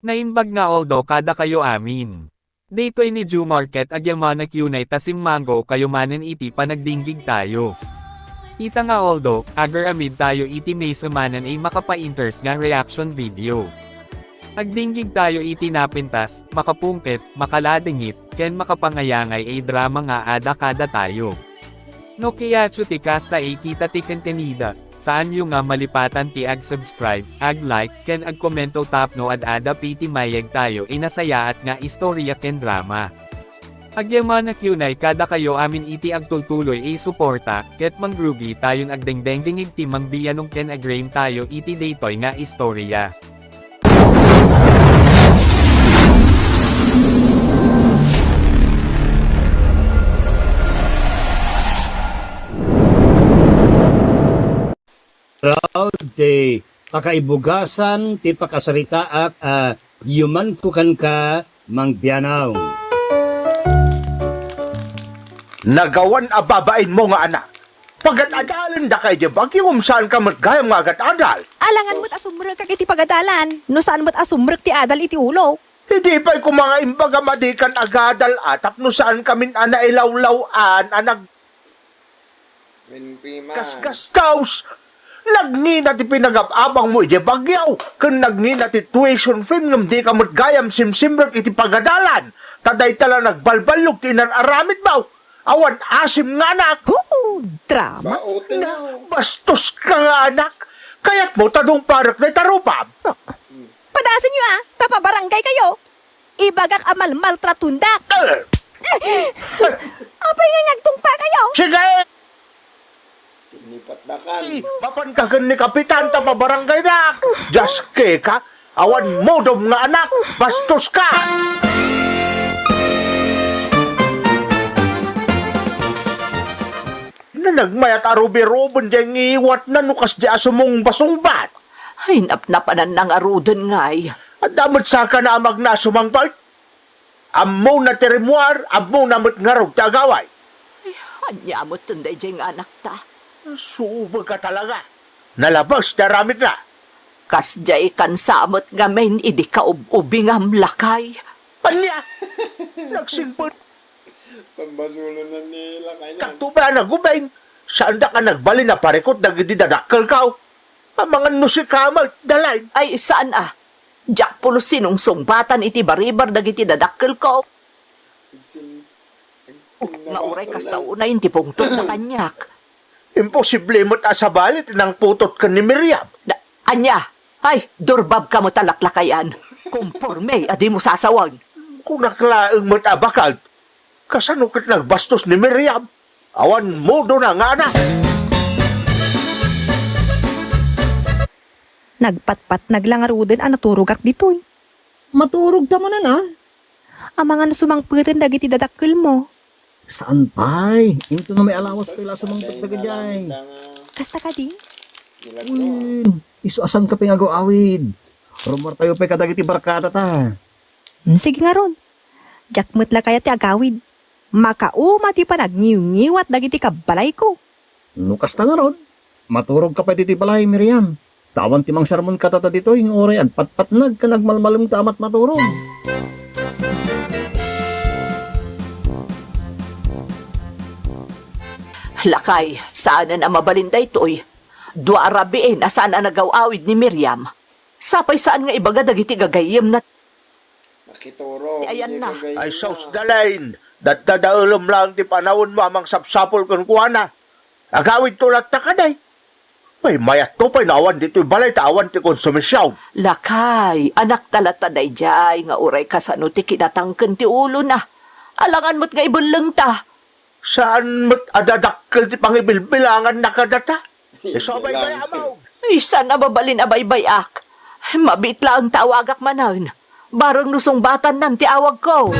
Naimbag nga oldo kada kayo amin. Daytoy ni Jew Market agyamanak yunay tasim mango kayo manen iti panagdinggig tayo. Ita nga oldo, agar amid tayo iti may samanan ay makapa-inters nga reaction video. Agdinggig tayo iti napintas, makapungkit, makaladingit, ken makapangayangay ay drama nga ada kada tayo. No kaya ti kasta ay kita ti kentenida. Saan yung nga malipatan ti ag-subscribe, ag-like, ken ag-komento tapno at ada piti mayag tayo inasaya at nga istorya ken drama. Agyamanak yunay kada kayo amin iti agtultuloy ay suporta, ket mangrugi tayon agdengdengdingig ti mangbiyanong ken agrame tayo iti daytoy nga istorya. Proud ti pakaibugasan ti pakasarita at yuman kukan ka mangbiyanaw. Nagawan ababain mo nga anak. Pagat-adalan da kay di bagyong saan ka matgayam nga agat-adal. Alangan mo't asumrek kag iti pagadalan. No saan mo't asumrek ti adal iti ulo. Hindi pa'y kung mga imbaga madikan agadal atap no saan kamin ana ilawlawan anag kaskas Nagnina ti pinagababang mo iti bagyaw. Kung nagnina ti tuition film ngam di ka matgayam simsimrek iti pagadalan. Taday tala nagbalbalog ti nararamid baw. Awan asim nga anak. Drama. Bastos ka nga anak. Kaya't mo tadong parak na tarupam. Padasin nyo tapabarangay kayo. Ibagak amal maltratundak. Apay nga ngagtungpa kayo. Sige! Sinipat-dakan. Papankagan ni Kapitan tapabarangay na. Just ka. Awan modom nga anak. Bastos ka! Na nagmayat arubi-ruben diyang iwat na nukas di asumong basungbat. Ay, napnapanan ng aruden ngay. At damot sa ka na amag na sumangbat. Ammo na tirimuar, ammo na matngarog tagaway. Anya mo tunday diyang anak ta. Subag ka talaga. Nalabas na ramit na. Kas jay kansamot nga men idi ka ubing am lakay. Panya! Nagsimpot. Pambasulo na nila kanya. Taktuba na gubeng. Saan da ka nagbali na parikot na gidi dadakkel ka? Ang mga nusikamal, dalay. Ay, saan Jack pulo sinong sungbatan iti baribar dagiti dadakkel ko. Nga uray kasta una yung tipungtot na kanyak. Imposible mo't asabalit ng putot ka ni Miriam. Anya, ay, durbab ka mo talaklakayan. Kumporme, adi mo sasawag. Kung naklaang mo't abakal, kasano kat nagbastos ni Miriam? Awan modo na nga na. Nagpatpat naglangaruden naturugak ditoy. Maturog ta mo na na. Ang mga nasumangputin dagiti dadakkel mo. Saan pa'y? Into na may alawas pala sa mga pagtagajay. Kasta ka di? Win, isuasan ka pingago awid. Rumor tayo pa'y kadagiti barkada ta. Sige nga ron. Jakmut la kaya ti agawid. Makauma ti panagniw-ngiwat dagiti kabalay ko. Nukas ta nga ron. Maturog ka pa diti balay, Miriam. Tawan timang sermon ka tata dito yung oray at patpatnag ka nagmalmalong tamat maturog. Lakay, saan na mabalinday to'y? Dua arabiin asaan na nagawawid ni Miriam. Sapay saan nga ibaga dagiti gagayim na Nakituro. Ayan na. Ay saus dalain. Datadaulom lang ti panawon mo amang sapsapol kung kuwana. Agawid tulad ta kaday. May mayat to pa'y nawan dito'y balay tawan ti konsumisyaw. Lakay, anak talataday jay nga uray kasano ti kinatangken ti ulo na. Alangan mo't nga ibuleng ta. Saan mo't adadakkel ti pangibilbilangan na kadata? Isobay ba amaw? Isa na babalin abay-bayak. Mabit lang tawagak manan. Barang nusong batan nam ti awag ko.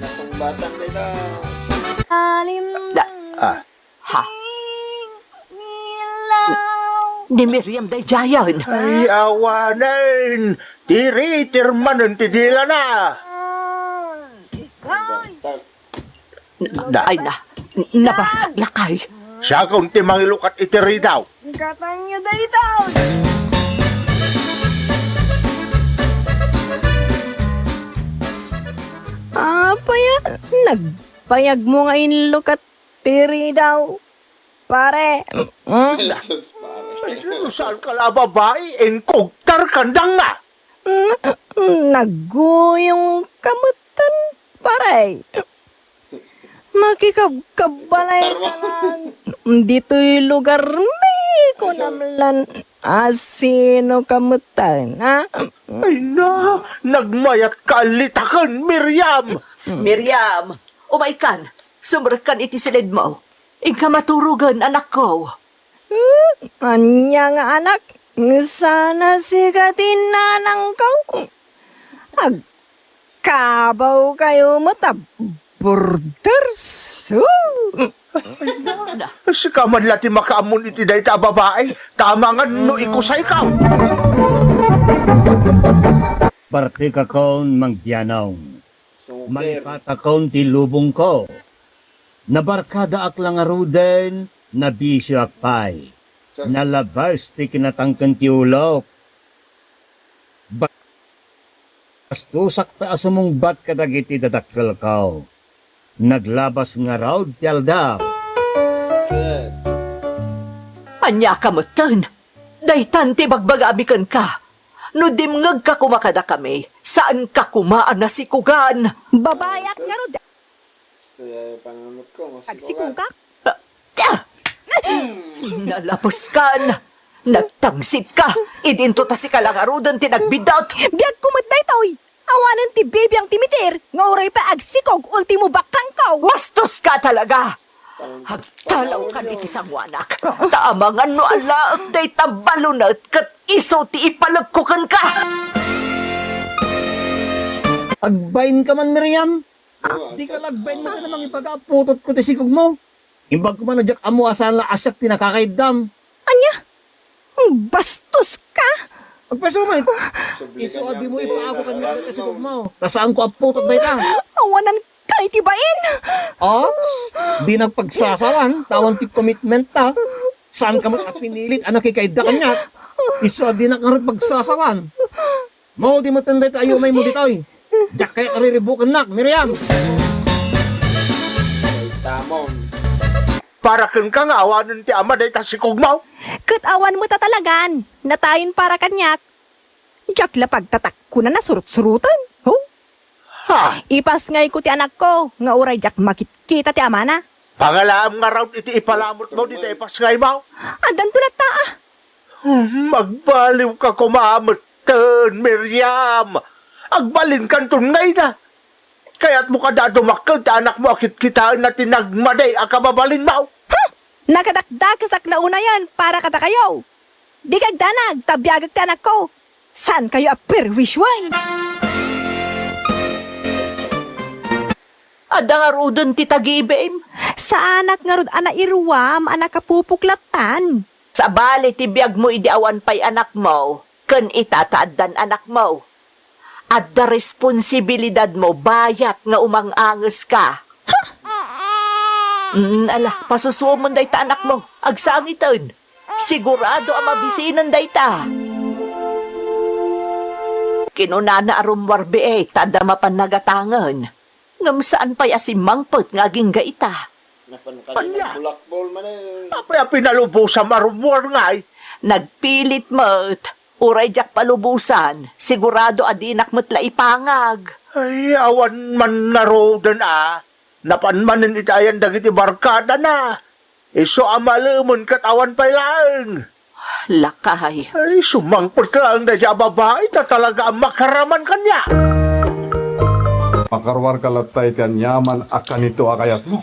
Nasong batang nila. Ha? Ni Miriam day jayan. Ay awanan! Tiritirmanon ti dila na! Ay na, nabartag lakay. Siya kung ti mangilukat itiri daw. Katang nyo day daw. Nagpayag mo nga inlo kat tiri daw. Pare. Jesus, pare. Ay, saan ka la babae? Engkogtar ka na nga. Naguyong kamutan, pare. Makikabkabalay ka lang. Dito'y lugar may kunamlan. Sino kamutan, ha? Ay na, nagmayat ka litakan, Miriam. Miriam, umaikan. Sumrakan iti silid mo. Ika maturugan, anak ko. Anya nga anak, sana sigatin nanang ko. Agkabaw kayo mata, borders. Si kaman lati makaamon iti day ta babae. Tama nga no ikusay ka. Parte ka kaon mangbianaw. Super. Malipata kaon ti lubong ko. Nabarkada ak lang aruden, nabisyo ak pay. Nalabas ti kinatangkan ti ulok. Bastusak pa asumong bat kadagiti dadakkel kao. Naglabas nga raw ti aldaw. Shit. Anya kamutan. Daytan ti bagbagamikan ka. No dimngag ka kumakada kami, saan ka kumaan na sikugan? Babayak nga ro, Gusto yung panunod ko. agsikugak. Nalapos kan. Nagtangsit ka. Idinto ta si kalangarudan tinagbidot. Biyag kumatay toy. Awanan ti baby ang timitir. Nga oray pa agsikog, ultimo bakang ko. Bastos ka talaga. Hagtalaw ka ni isang wanak. Taamangan no alaag day tabalunat kat iso ti ipalagkukan ka. Agbain ka man, Miriam. Di ka lagbain mo ka namang ipag-aputot ko ti sikog mo. Imbag ko man na jak amo asan la asyak ti nakakaidam. Anya? Bastos ka. Agpasumay. Iso adi mo ipaako ka niya ti sikog mo. Tasaan ko aputot na ita. Awanan ka itibain. Ops, di nagpagsasawan. Tawan ti commitment ta. Saan ka mo pinilit anak kikaida ka niya. Iso di pagsasawan. Mo di mo tanday tayo may mo ditoy. Jak kaya kariribukan nak, Miriam. Ay, tamon. Para kang ka nga awanan ti ama day ta si kugmaw. Katawan mo tatalagan. Natayin para kanyak. Diyak lapag tatak ko na nasurut-surutan. Oh, Ha? ipas ngay ko ti anak ko. Nga uray diyak makikita ti ama na. Pangalaam nga raw iti ipalamot mo dito ipas ngay mo. Andan to na ta. Magbaliw ka kumamutan, Miriam. Agbalin kan tunay na. Kaya't mo ka dadumakal ti anak mo akit kitaan na tinagmaday akababalin mo. Nakadakdakasak na una yan para kata kayo. Di kagdanag, tabiyagag ti anak ko. San kayo aperwiswan? Ada nga rudon ti tagibim. Sa anak nga rod ana irwam, anak kapupuklatan. Sa bali ti biyag mo idiawan pa'y anak mo. Kan itataadan anak mo. At da responsibilidad mo bayat nga umanganges ka. Ala, pasusuomon day ta anak mo. Agsangitan. Sigurado ang mabisinan day ta. Kinunana arumwarbi tanda mapanagatangan. Ngam saan pa'y asimangpot nga gingaita. Napanakalit ng bulakbol man eh. Apay pinalubo sa marumwar ngay. Nagpilit mo't. Uray jak palubusan. Sigurado adinak mo't laipangag. Ay, awan man na rodan Napanmanin itayan dagiti barkada na. Iso amalamon kat awan pa'y lang. Lakay. Ay, sumangpot lang na siya babae na talaga ang makaraman kanya. Makarwar kalatay kan yaman akan itu akayat mo.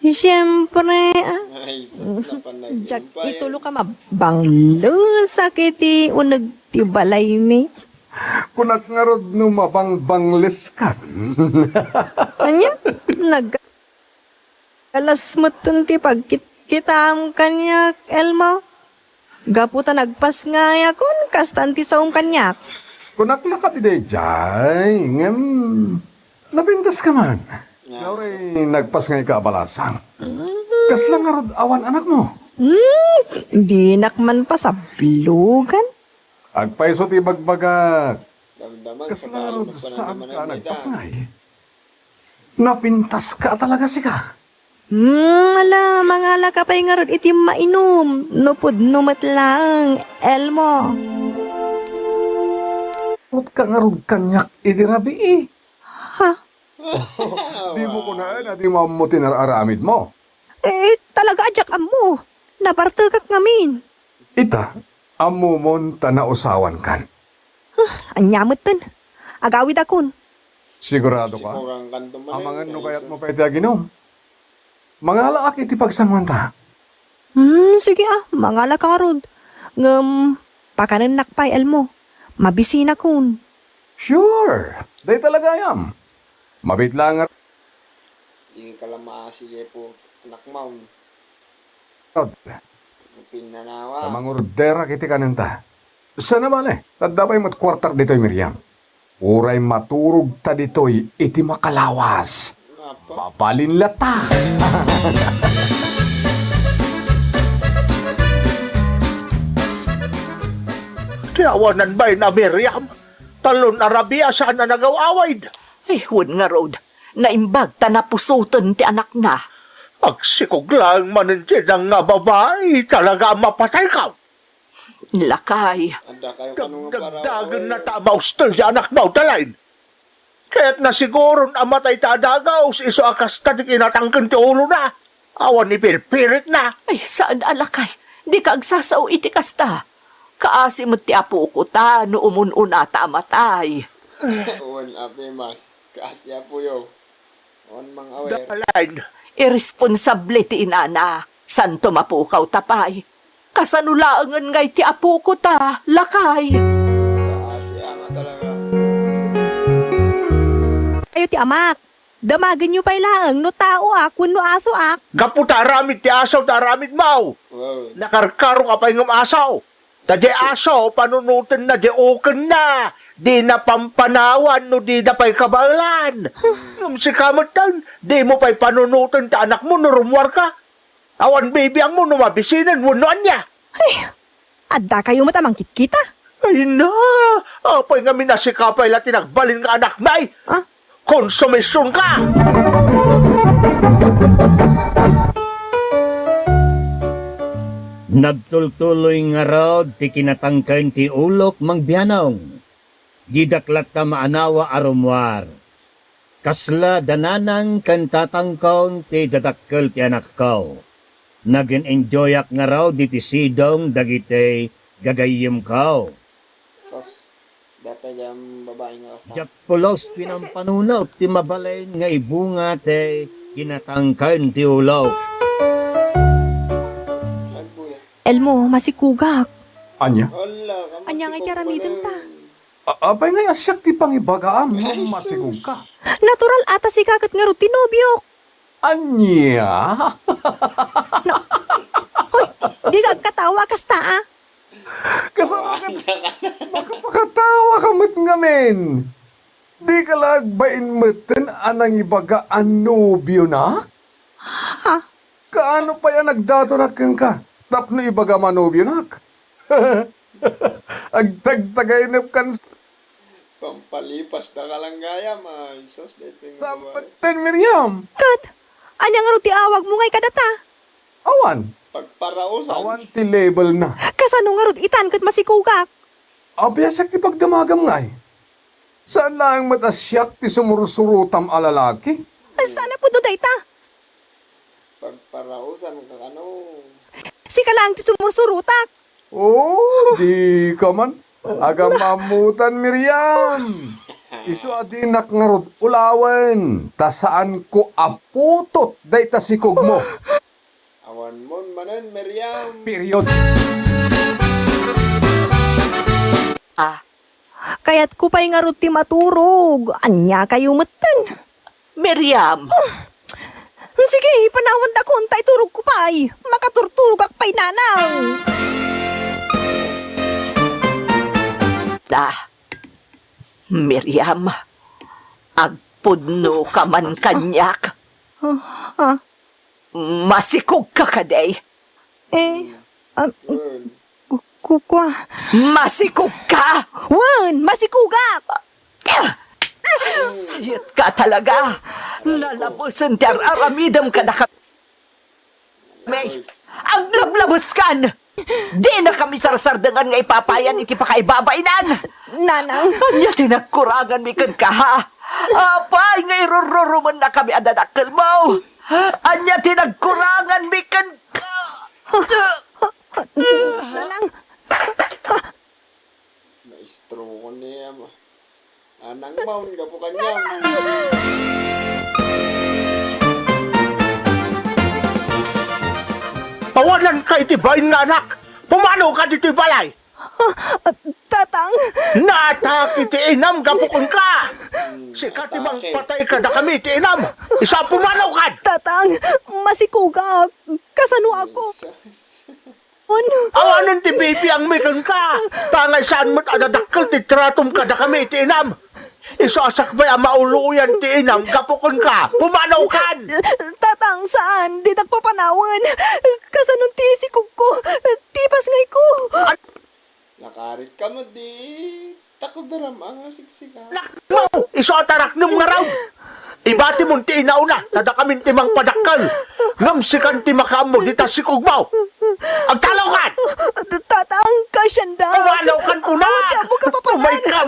Siyempre, Ay, sus na panag. jak itulo ka mabanglo sakiti unag ti balay mi. Kunat nga rod no mabangbangles ka. Anya? Alas mo ti pagkitam kanyak, Elmo. Gaputa nagpas nga yakon, kastanti saong kanyak. Kunak na ka tiday jay. Ngem, napintas ka man. Ngayon nagpas ngay ka abalasang. Kasla nga rod awan anak mo. Di nakman pa sa blugan. Agpaiso ti bagbagak. Damdaman sa Kasla nga talo rod mas saan pananaman ka ang nagpas ngay. Napintas ka talaga sika. Ala, mangala ka pa'y nga ron iti mainom. Nupod numat lang, Elmo. Huwag ka nga rin kanyak idirabi eh. Ha? Di mo ko na di mo mo tinararamid mo. Talaga adyak amo. Napartagak ngamin. Ita, amo mon tanausawan kan. Anyamot tan. Agawid akon. Sigurado ka? Sikurang kanto man. Amangan no kaya't mo pwede aginom. Mga laak iti pagsangwanta. Sige mangala ka ron. Ngam, pakanan nakpay, Elmo. Mabisina kun. Sure, day talaga yam. Mabit lang nga. Hindi ka lang maasige po. Anak mo. Sa Pinanawa. mangurdera kiti kanenta. Sa naman tadabay mo't kwartak dito'y Miriam. Uray maturog ta dito'y iti makalawas. Apa? Mapalin lata. Tiyawanan ba'y na Miriam? Talon Arabia saan na nagaw-awid? Ay, hun nga rod. Naimbag ta na pusuton ti anak na. Agsikog lang maninsin ang nga babae, talaga mapatay ka. Lakay. Anda kayo kanong para. Dagdagan na tamaw still si anak mo talain. Kaya't na siguro amatay tadagaw si iso akas tatik inatangkan ti ulo na. Awan ni pirpirit na. Ay, saan alakay? Di ka agsasaw iti kasta. Kaasi mo ti apo ko ta, no umununa ta amatay. Uwan api man. Kasya po yo. On mang awer. Dalain. Irresponsable ti inana. Santo mapukaw tapay. Kasanulaangan ngay ti apo ko ta, lakay. Kasya nga talaga. Ayo ti amak. Damagan nyo pa'y laang no tao kun no aso Gapu taramid ti asaw taramid mau. Wow. Nakarkaro ka pa yung asaw. Tadi asaw panunutin na di oken na. Di na pampanawan no di na pa'y kabalan. Ngam si kamatan, di mo pa'y panunutin ta anak mo no rumwar ka. Awan baby ang mo no mabisinan wunuan niya. Adda kayo matamang kita. Ay na, apay nga minasikapay la tinagbalin nga anak may. Ah? Konsumisyon ka! Nagtultuloy nga raw ti kinatangkan ti ulok mangbianong. Didaklat ta maanawa arumwar. Kasla dananang kan tatangkaw ti dadakkel ti anak ko. Nagin-enjoyak nga raw di ti sidong dagiti gagayim ko. Sos. Dapat yung babae nga kasta. Jak pulos pinampanunaw ti mabalain nga ibunga ti kinatangkan ti ulok. Saan po yan? Elmo, masikugak. Anya? Wala. Kamu Anya nga ikaramidan ta. Apay nga asyak ti pangibagaan mo masigong ka. Natural ata si kakat nga ro tinobyo. Anya? Di ka katawa kasta Kasama ka, makapakatawa ka mo't ngamin. Di ka lagbain mo'ten anang ibagaan nobyo na? Ha? Kaano pa yan nagdato na ka? Tapno ibaga manobyo na? Agtagtagay kan Pampalipas na kalanggaya, man. Sos, dito yung babae. sampatan Miriam. Kat, anya nga ro ti awag mo ngay kadata. Awan. Pagparausan. Awan ti label na. Kasano nga ro itan kat masikugak. Abyasak ti pagdamagam ngay. Saan lang matasyak ti sumurusurutam alalaki? Sana po do dayta. Pagparausan ka ano. Si ka lang ti sumursurutak. Oh, di ka man. Aga mamutan, Miriam. Isu adinak nga rod ulawan. Tasaan ko aputot day tasikog mo. Awan mon manan, Miriam. Period. Kaya't ko pa'y nga ro ti maturog. Anya kayo matan. Miriam, Sige, panawon da kon tay turog ko pa'y. Makaturturog ak pa'y nanang. Miriam, agpudno ka man kanyak. Ha? Masikog ka kaday. Yun. Kukwa. Masikog ka! Wan, masikugak. Sayit ka talaga. Lalabosan ti aramidam ka na kami. Ang lablabos kan! Di na kami sarsardangan nga ipapayan iti pakaibabainan! Nanang, Anya tinagkurangan mi kan ka ha? Apay nga irururuman na kami adadakkel mo! Anya tinagkurangan mi kan ka! nanang, Maestro ko niya. Anang maun ka po kanya. Pawalan ka itibayin nga anak. Pumano ka dito balay. tatang, Naatak iti inam gapukon ka. Si katimang patay ka na kami iti inam. Isa pumanaw ka. tatang, masikuga, kasano ako? Ano? Awanan ti baby ang mikan ka. Tangay saan mo't adadakkel ti tratum ka na kami iti inam. Isasakbay ang mauluyan ti inam gapukon ka. Pumanaw ka. Tatang, saan? Di nagpapanawan. Kasanong tisikog ko. Tipas ngay ko. Nakarit ka mo di. Takudaram ang siksika. Nakmo! Isatarak nung nga raw. Ibati mong ti inauna. Tada kaming timang padakkel. Ngamsikan ti makamo di tasikog mo. Ang talaw ka. Tatang, kasyanda. Pumanaw ka una. Amo ka papanan. Umay ka.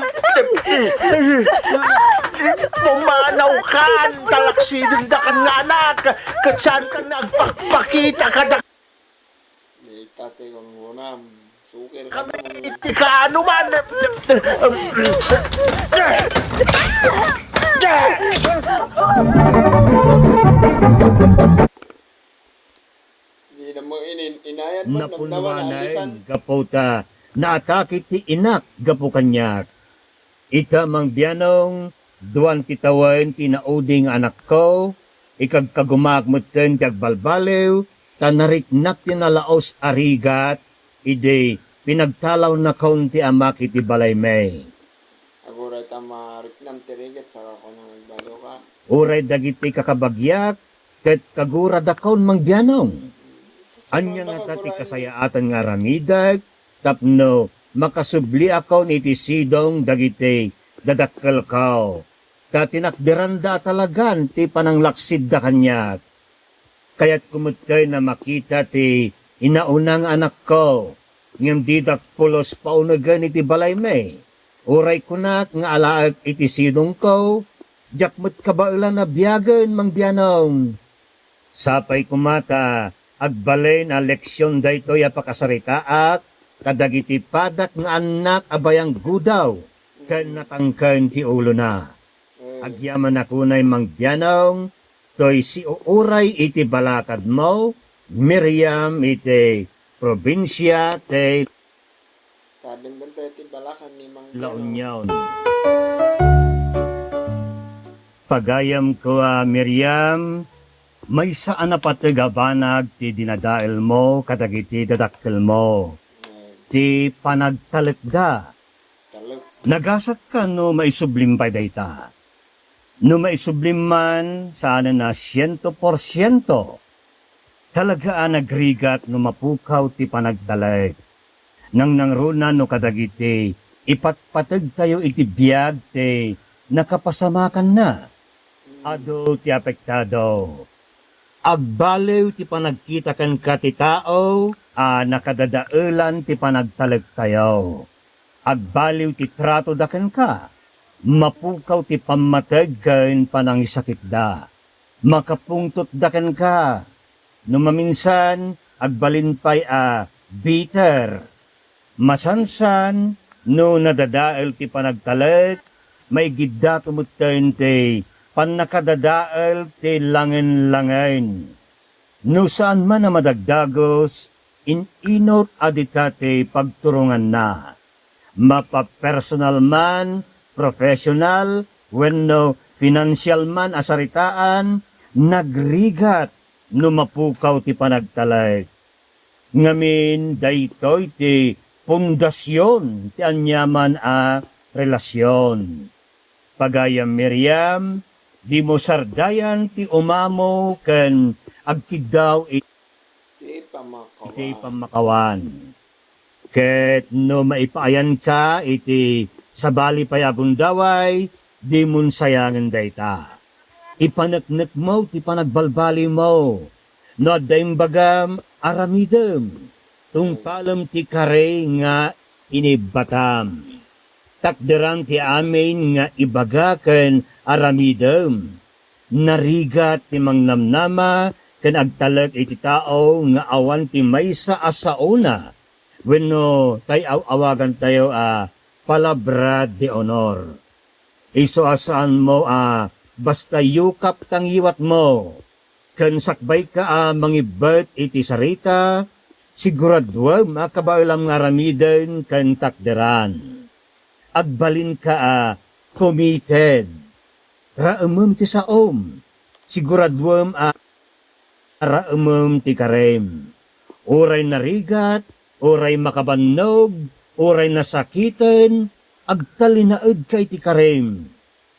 Pumanaw ka. Talaksidin da ka nga anak. Katsan ka nagpakita ka na Di tate kong munam. Sukir ka kami mo. iti ka ano man. Di na mo inayad mo. Napunuanan, gapota, naatake ti inak, gapo kanyak. Ika mang biyanong, duwan titawan tinauding anak ko, ikagkagumagmutin tagbalbaliw, tanariknak tinalaos arigat, ide pinagtalaw na kaunti amak iti balay may. Aguray tamarik ng tirigat sa ako nang nagbalo ka. Uray dagiti kakabagyak, ket kagura dakon mang biyanong. Anya nga tati kasayaatan nga ramidag, tapno makasubli ako ni tisidong dagiti dadakkel kao. Tatinakdiranda talagan ti pananglaksid da kanyak. Kaya't kumutay na makita ti inaunang anak ko. Ngam didak pulos paunagan iti balay may. Uray kunak nga alaag iti sidong ko. Jakmat kabailan na biyagan mang biyanong. Sapay kumata, agbalay na leksyon daytoy a pakasaritaak, kadagiti padak nga anak abayang gudaw, ken natangken ti ulo na. Agyaman akunay mang biyanong, toy si uuray iti balakad mo, Miriam iti probinsya te Sabing bantay ti balakan ni Mang Launyaw. Pagayam ko Miriam, may saan na patigabanag ti dinadail mo kadagiti dadakkel mo. Ti panagtalekda. Talok. Nagasat ka no maisublim pa dayta. No maisublim man sana na 100%. Talaga nagrigat no mapukaw ti panagtalek. Nang nangruna no kadagiti, ipatpatag tayo iti biyag ti nakapasamakan na. Ado ti apektado. Agbaliw ti panagkita kan ka ti tao, nakadadailan ti panagtalag tayo. Agbaliw ti trato daken ka, mapukaw ti pamatag ken panangisakit da. Makapungtot daken ka, no maminsan agbalinpay bitter. Masansan, no nadadael ti panagtalag, may gidda tumutayin ti panakadadael ti langin-langin. No saan man na madagdagos, inot aditate pagturungan na. Mapa-personal man, professional, wenno financial man asaritaan, nagrigat no mapukaw ti panagtalag. Ngamin daytoy ti pundasyon ti anyaman relasyon. Pagayam Miriam, di mo sardayan ti umamo ken agkigdaw Ti pamakawa. iti pamakawan. Ket no maipaayan ka iti sabali payagundaway, di mun sayangan dayta. Ipanaknak mo ti panagbalbali mo. No dayong bagam aramidem. Tungpalam ti kare nga inibatam. Takderan ti amin nga ibagaken aramidem. Narigat ti mangnamnama ken agtalag iti tao nga awan ti maysa asauna. Wenno tay awagan tayo palabra de honor. Iso asaan mo basta yukap tangiwat mo. Ken sakbay ka mangibet iti sarita, siguradwa makabailam nga ramiden ken takderan. Agbalin ka committed. Raemem ti saom. Siguradwam raemem ti karem. Uray narigat, uray makabannog, uray nasakitan, agtalinaed kay ti karem.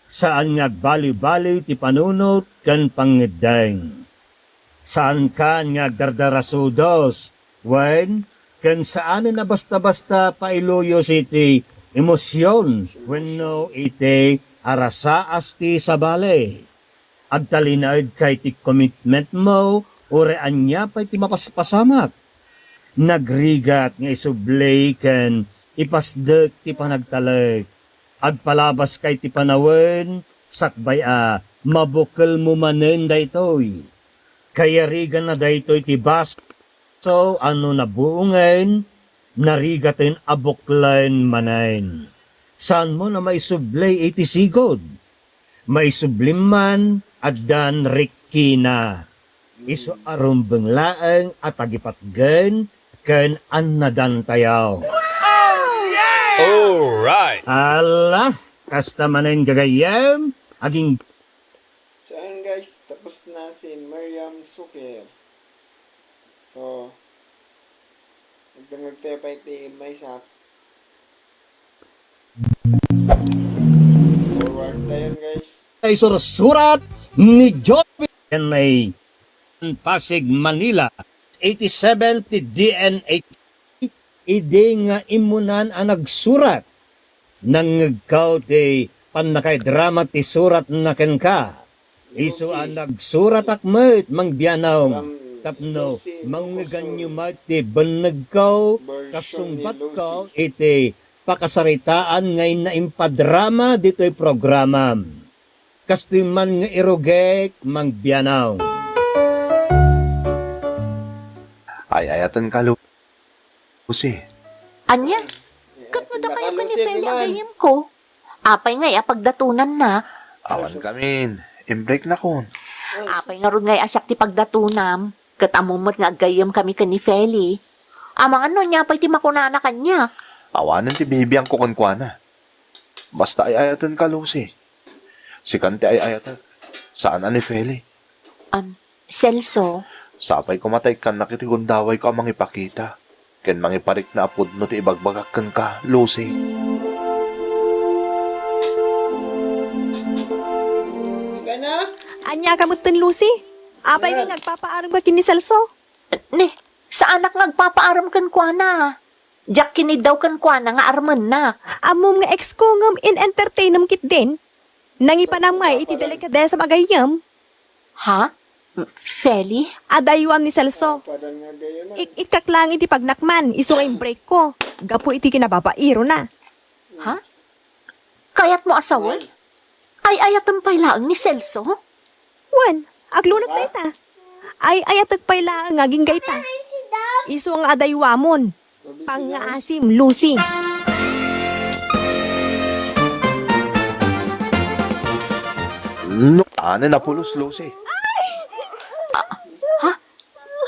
Saan nga agbaliw-baliw ti panunot kan pangedeng. Saan ka nga agdardarasudos, when kan saan na basta-basta pailuyos iti emosyon, wenno iti arasaas ti sabale. Agtalinaed kay ti commitment mo, ure anya pa ti mapaspasamak. Nagrigat nga isublay ken ipasdek ti panagtalag. Agpalabas kay ti panawen, sakbay mabukal mo manen daytoy. Kaya rigan na daytoy ti baso ano nabuungen, narigaten abuklan manen. Saan mo na maisublay iti sigod? Maisublim man addan rikkina. Isu arumbeng laeng at agipatgen ken annadan tayaw. Alright! Allah, kasta manen gagayam, aging So, ayun guys, tapos na si Miriam Suker. So, nagdangag tayo pa iti may sak. Forward tayo guys. ay sursurat ni Joby ay Pasig, Manila. 87 ti DNA ide nga imunan ang nagsurat nang ngagkaw ti panakay drama ti surat na ken ka. Isu ang nagsurat akmet mangbiyanaw tapno mangganyo mat ti banagkaw kasumbat kaw iti pakasaritaan ngayon na impadrama dito'y programa. Kastoy man nga irugek mangbiyanaw. Ay, ayatan ka, Lucy. Anya? Kat mo da kayo ni Feli agayim ko. Apay nga pagdatunan na. Awan kamin. Imbreak na kon. Apay nga ron nga asyak ti pagdatunam. Kat amumot nga agayim kami ka ni Feli. Amang ano niya pa'y ti makunana kanya. Awanan ti bibiyang kukunkwana. Basta ay ayatan ka, Lucy. Si Kante ay ayatan. Saan ani Feli? Celso. Sapay kumatay kan nakitigundaway ko ang mangipakita. Ken mangiparik na apod no ti ibagbagakan ka, Lucy. Sige na? Anya kamutin, Lucy? Apay nga nagpapaaram ka kini Celso? Ne, sa anak nagpapaaram kan kwa na. Jack kinid daw kan kwa na nga arman na. Amom nga ex ko ngam in-entertainam kit din. Nangipanamay iti delikadesa magayam. Ha? Feli? Adayuam ni Celso. Padan nga gaya man. Ikaklang iti pagnakman, iso nga yung break ko. Gapo iti kinababairo na. Ha? Kayat mo asawan? Ay ayatan pa'y laang ni Celso? Wan, aglunot na ita. Ay ayatag pa'y laang aging gayta. Iso nga adayuamon. Pangaasim, Lucy. No, ano na pulos, Lucy?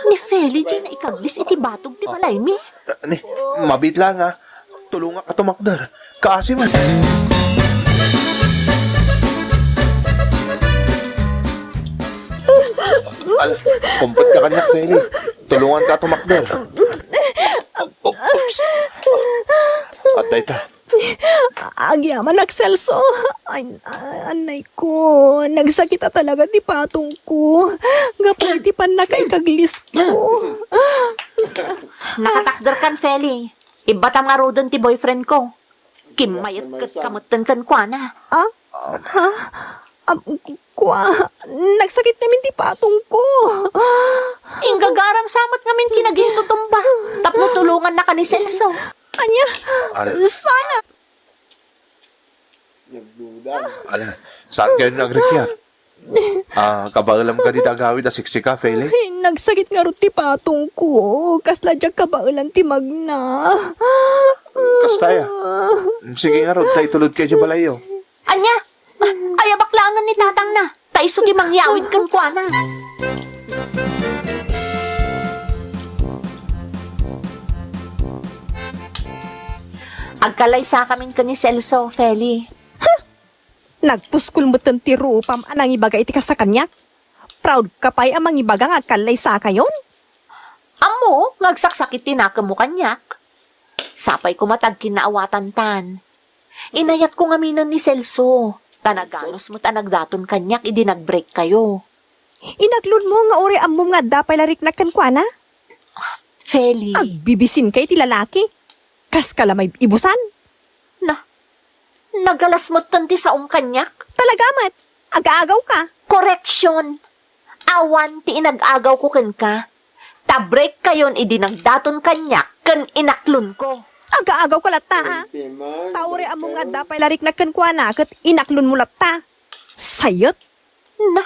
Ni Feli dyan na ikaglis iti batog ti balay mi. Ni, mabit lang Tulungan ka tumakdar. Kasi man. Kumpot ka kanya, Feli. Tulungan ka tumakdar. Oops. Atay ta. Agyaman nagselso. Ay, anay ko. Nagsakita talaga di patong ko. Gapo iti pan nakaikaglis ko. Nakatakder kan, Feli. Ibatam nga rodon ti boyfriend ko. Kimayat kat kamutan kan kwa na. Ah? Ha? Nagsakit namin ti patong ko. Ingagaram samot ngamin kinagintutumba. Tapno tulungan na ka ni Celso. Anya, Ala, sana. Nagdudan. ala, saan kayo nagrekyar? Kabaalam ka dito agawid na siksika, Feli? Ay, nagsakit nga ro ti patong ko. Kasla dyan kabailan ti magna. Kastaya. Sige nga, Rod, tayo tulod kayo dyan balayo. Anya, ay baklangan ni tatang na. Taiso di mangyawid kan kuana. Agkalaysa kaming ka ni Celso, Feli. Nagpuskul mo ti rupam anang ibaga iti kas sa kanyak. Proud ka pa'y amang ibaga nga kalay sa kayon. Amo, ngagsaksakit tinaka mo kanyak. Sapay ko matag kinaawatan tan. Inayat ko nga minon ni Celso. Tanaganos mo tanagdaton kanyak, idi nag-break kayo. Inaglun mo nga ori amom nga dapay larik na kankwana. Feli. Agbibisin kay ti lalaki. Kas ka lamay ibusan. Nagalas mo tanti sa kanyak? Talaga mat, agaagaw ka. Correction. Awan ti inag-agaw ko ken ka. Ta-break kayon idi nagdaton kanyak ken inaklon ko. Agaagaw ka lata ha. Timang. Tauri among nga dapay larik na kankwana kat inaklun mo lata. Sayot. Na,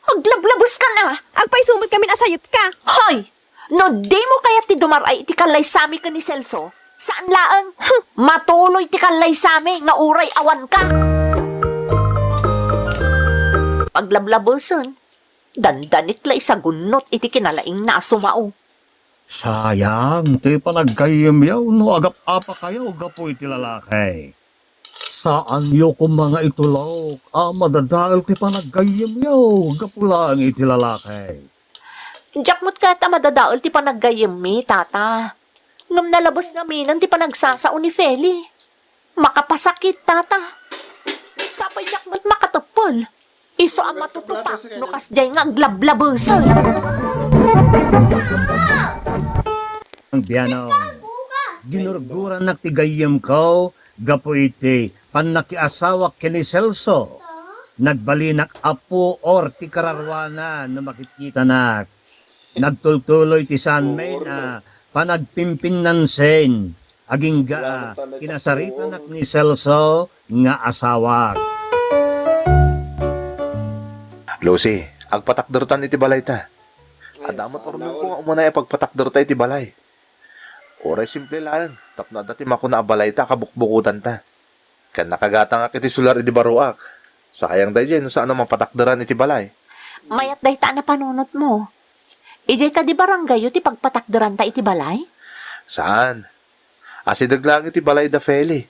aglablabos ka na. Agpay sumot kami asayot ka. Hoy! No di mo kaya ti dumaray iti kalay sami ka ni Celso? Saan laang? Matuloy ti kalay sami nga uray awan ka. Paglablaboson, dandanit lay sa gunot iti kinalaing na sumao. Sayang, ti panagkayam yaw no agap apa kayo gapo iti lalaki. Saan yo kung mga itulok, madadal ti panagkayam yaw gapo lang iti lalaki. Jakmot ka ta madadaol ti panaggayem mi, tata. Ngam nalabos nga minan ti panagsasao ni Feli. Makapasakit, tata. Sapay jakmot makatupol. Iso ang matutupak, nukas jay nga aglablaboson. Ang biyanaw, ginurguran na ti gayam ko, gapo iti panakiasawa kini Celso. Nagbalinak apo or ti kararwana na makikita nak. Nagtultuloy ti sanmay na panagpimpin ng sen. Aging kinasarita nak ni Celso nga asawa. Lucy, agpatakdertan iti balay ta. Adamat orman ko nga umunay pagpatakderta iti balay. Oray simple lang, tapno dati makuna balay ta, kabukbukutan ta. Kan nakagata nga kiti sular iti baruak. Sayang dahi dyan, no saan naman patakderan iti balay. Mayat dahi ta na panunot mo. Ijay ka di barangay ti pagpatakderan ta iti balay? Saan? Asidag lang iti balay da Feli.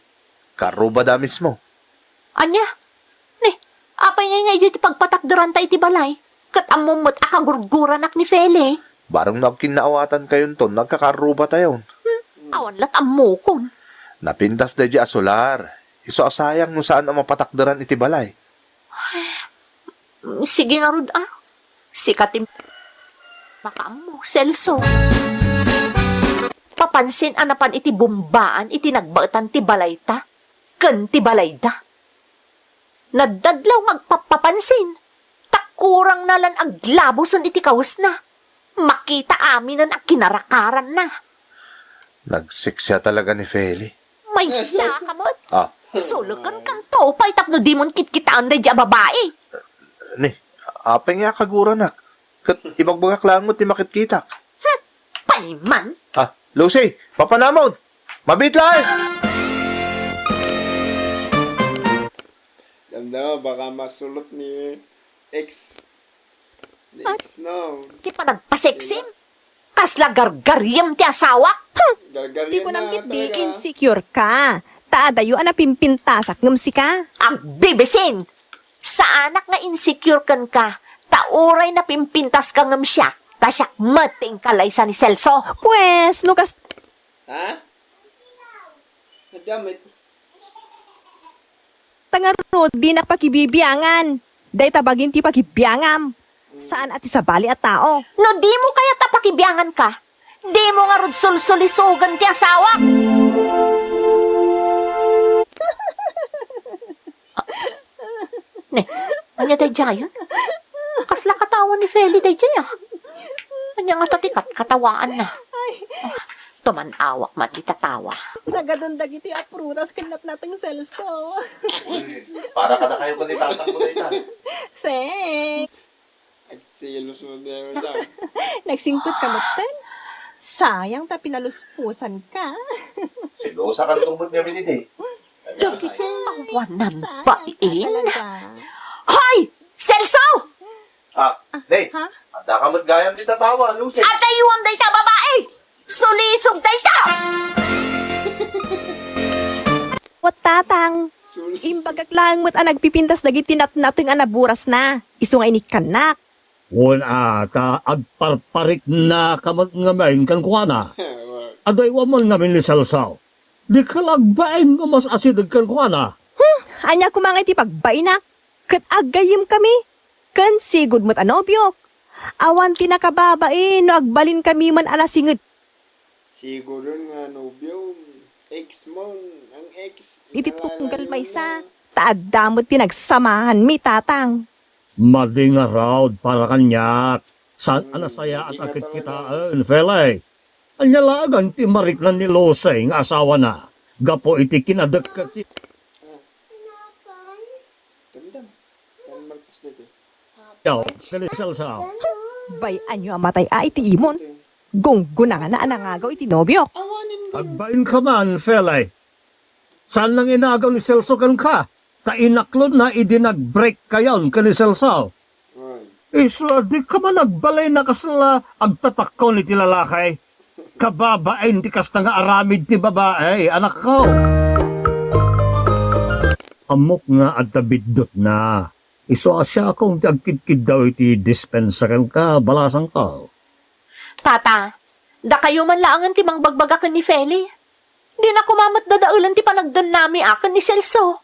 Karuba da mismo. Anya? Ne, apay nga ijay ti pagpatakderan ta iti balay? Kat amumot akagurguran ak ni Feli. Barang nagkinaawatan kayon ton, nagkakaruba tayon. Awan lat amukon. Napintas da di asolar. Iso asayang no saan ang mapatakderan iti balay. Sige nga rod Sikatim makaamo, Celso. Papansin anapan iti bumbaan iti nagbautan ti balay ta. Ken ti balay da. Nadadlaw magpapapansin. Takurang nalan aglaboson iti kawas na. Makita aminan ang kinarakaran na. Nagsiksya talaga ni Feli. May sakamot. Sulukan kang topay tapno di mon kitkitaan da dya babae. Ni, apeng nga kagura nak. Kat ibagbagak lang mo ti makitkita. Payman. Lucy, papanamod. Mabit lang! Ganda, baka masulot ni ex. Ni ex, no? Di pa nagpaseksim. Kasla gargaryam ti asawa. Gargaryan Di ko na nang di talaga. insecure ka. Taadayo ana pimpintasak ngam si ka. Ang bibisin. Sa anak nga insecure kan ka, tauray na pimpintas ka ngam siya. Tasyak mating kalaysa ni Celso. Pues, Lucas, Ha? Nadamit. tangaro, di na pakibibiyangan. Day tabagin ti pakibiyangam. Saan ati sa bali at tao? No di mo kaya tapakibiyangan ka. Di mo nga rod sulsulisugan ti asawa. Ne, Anya day jayon? Kasla katawan ni Feli day jay ah. Anya nga tatikat katawaan na. Tumanawak man itatawa. Nagadundag iti aprutas kinat nating Celso. Para kada kayo kundi tatang ko dito. Say, Agsilos mo na yun. nagsingkot ka motel? Sayang ta pinaluspusan ka. Silosa ka tungkol niya minidi. Awan ng Sayang ka bain. talaga. Hoy! Celso! Day, Ha? anda ka mo't gayam di tatawa, Lucy. At ayuam day ta babae! Sulisog day ta! What tatang? Imbagak lang mo't nagpipintas dagiti nateng anaburas na. Iso nga inikanak. Wala ata agparparik na kamat nga main kan kuana. Aday waman nga min ni Salsaw. Di ka lagbain nga mas asidag kan kuana. Anya kumangay ti pagbainak. Kat agayim kami. Kan sigud mo't anobyok. Awan ti nakababae no agbalin kami man alasingid. Siguro nga nobyo, ex mo, ang ex. Iti tunggal may sa. Taagdamot ti nagsamahan mi tatang. Madi nga raw para kanyak. Saan anasaya at akit kitaan, felay. Anya lagan ti mariklan ni Losay nga asawa na. Gapo iti kinadak ka ti... Dam-dam. Kan malpos dito. Yaw, kani Salsaw. Bay anyo amatay iti imon. Gunggo na nga na anangagaw iti nobyok. Agbain ka man, felay. Saan nang inagaw ni Celso kan ka? Tainaklod na idinag-break kayon ka ni Celso. Isa, di ka man nagbalay na kasala agtatakko ni ti lalakay. Kababain ti kasta nga aramid ti babae, anak ko. Amok nga at tabidot na. Iso asya akong ti agkidkid daw iti dispensaran ka, balasang ka. Tata, da kayo man laangan ti mangbagbagakan ni Feli. Di na kumamat dadaulan ti panagdan nami akan ni Celso.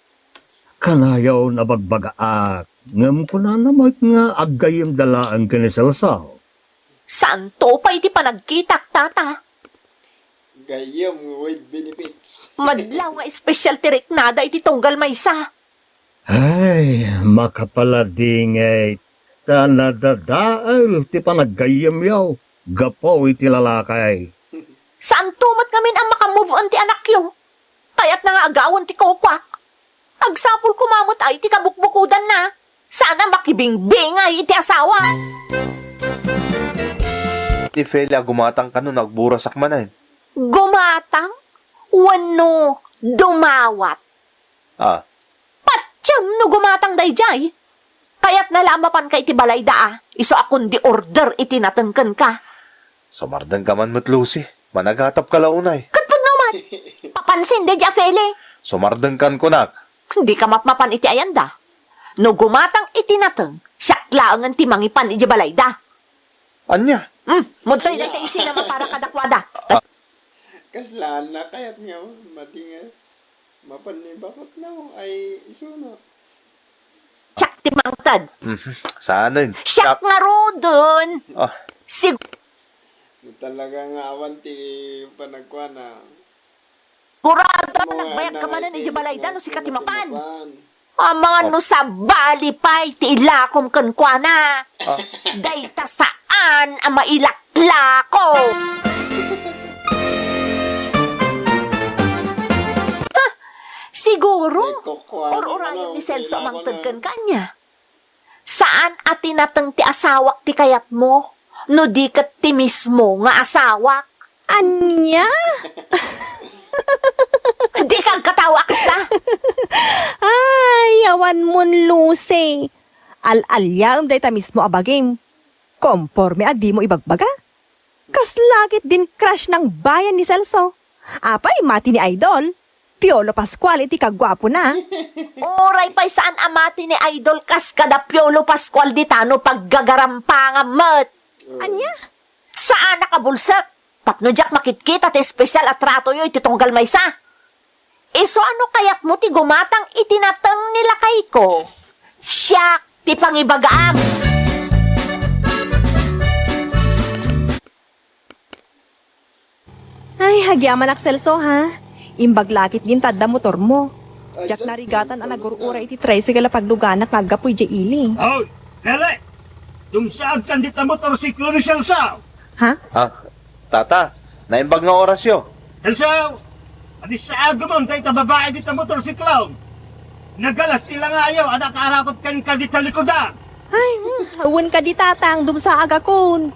Kanayaw na bagbagaak. Ngam ko na namat nga agayim dalaan ka ni Celso. Saan to pa iti panagkitak, tata? Gayam with benefits. Madlaw nga special tirik nada iti tunggal maysa. Ay, makapaladingay. Tanadadaal ti panagayim yaw. Gapo iti lalakay. Saan tumat ngamin ang makamove on ti anak yo? Kaya't na nga agawan ti kokwak. Agsapol kumamot ay ti kabukbukudan na. Sana makibingbingay iti asawa. Ni Felia gumatang ka nun, nagburasak man eh. Gumatang? Wano dumawat? Patsyam no gumatang dayjay. Kaya't nalamapan ka iti balay daa. Iso akong di order iti natengken ka. Sumardan ka man mo't, Lucy. Managatap ka launay. Katpad naman. Papansin de ja Feli. Sumardan kan kunak. Hindi ka mapmapan iti ayanda. No gumatang iti nateng, siyaklaangan ti mangipan iti balay da. Anya? Muntay na iti isinama para kadakwada. Kaslaan na kaya't nga, matinga. Mapanibakot na mo ay isuno. Siyak ti mangtad. Sana yun. Siyak nga rodon. Talaga nga awan ti panagkuha na. Sigurado na nagbayag ka manan iti balay da no si katimapan. Mga no sa balipay ti ilakom kenkwana. Dayta saan ang mailaklako. Siguro, or-orayan ni Celso amang tagkan kanya. Saan at tinatang ti asawak ti kayat mo? No di kat ti mismo nga asawak? Anya? Di kang katawa kasta? Ay, awan mon Lucy. Al-alyam day ta mismo abagim. Komporme adi mo ibagbaga. Kaslagit din crush ng bayan ni Celso. Apay, mati ni Idol. Piolo Pascual iti kagwapo na. Oray pa'y saan amati ni Idol kas kada Piolo Pascual ditano paggagarampanga mat. Anya? Saan nakabulsak? Tapno jak makitkit at espesyal at rato yo iti tunggal maysa. Iso ano kayat mo ti gumatang itinatang nila kay ko? Siyak ti pangibagaam. Ay, hagyaman ak Celso ha. Imbaglakit din tadda motor mo. Jak narigatan ang nagurura iti tricycle pagluganak ngagapoy di ili. Oh, Hele! Tumsaag kan dita motorsiklo ni Selsaw! Ha? Ha? Tata, naimbag nga orasyo. Selsaw! Adi sa agumon tayo babae dita motorsiklo! Nagalas tila nga ayaw, anak karakot kan dita likoda! Ay, awan ka di tatang dumsa agakon.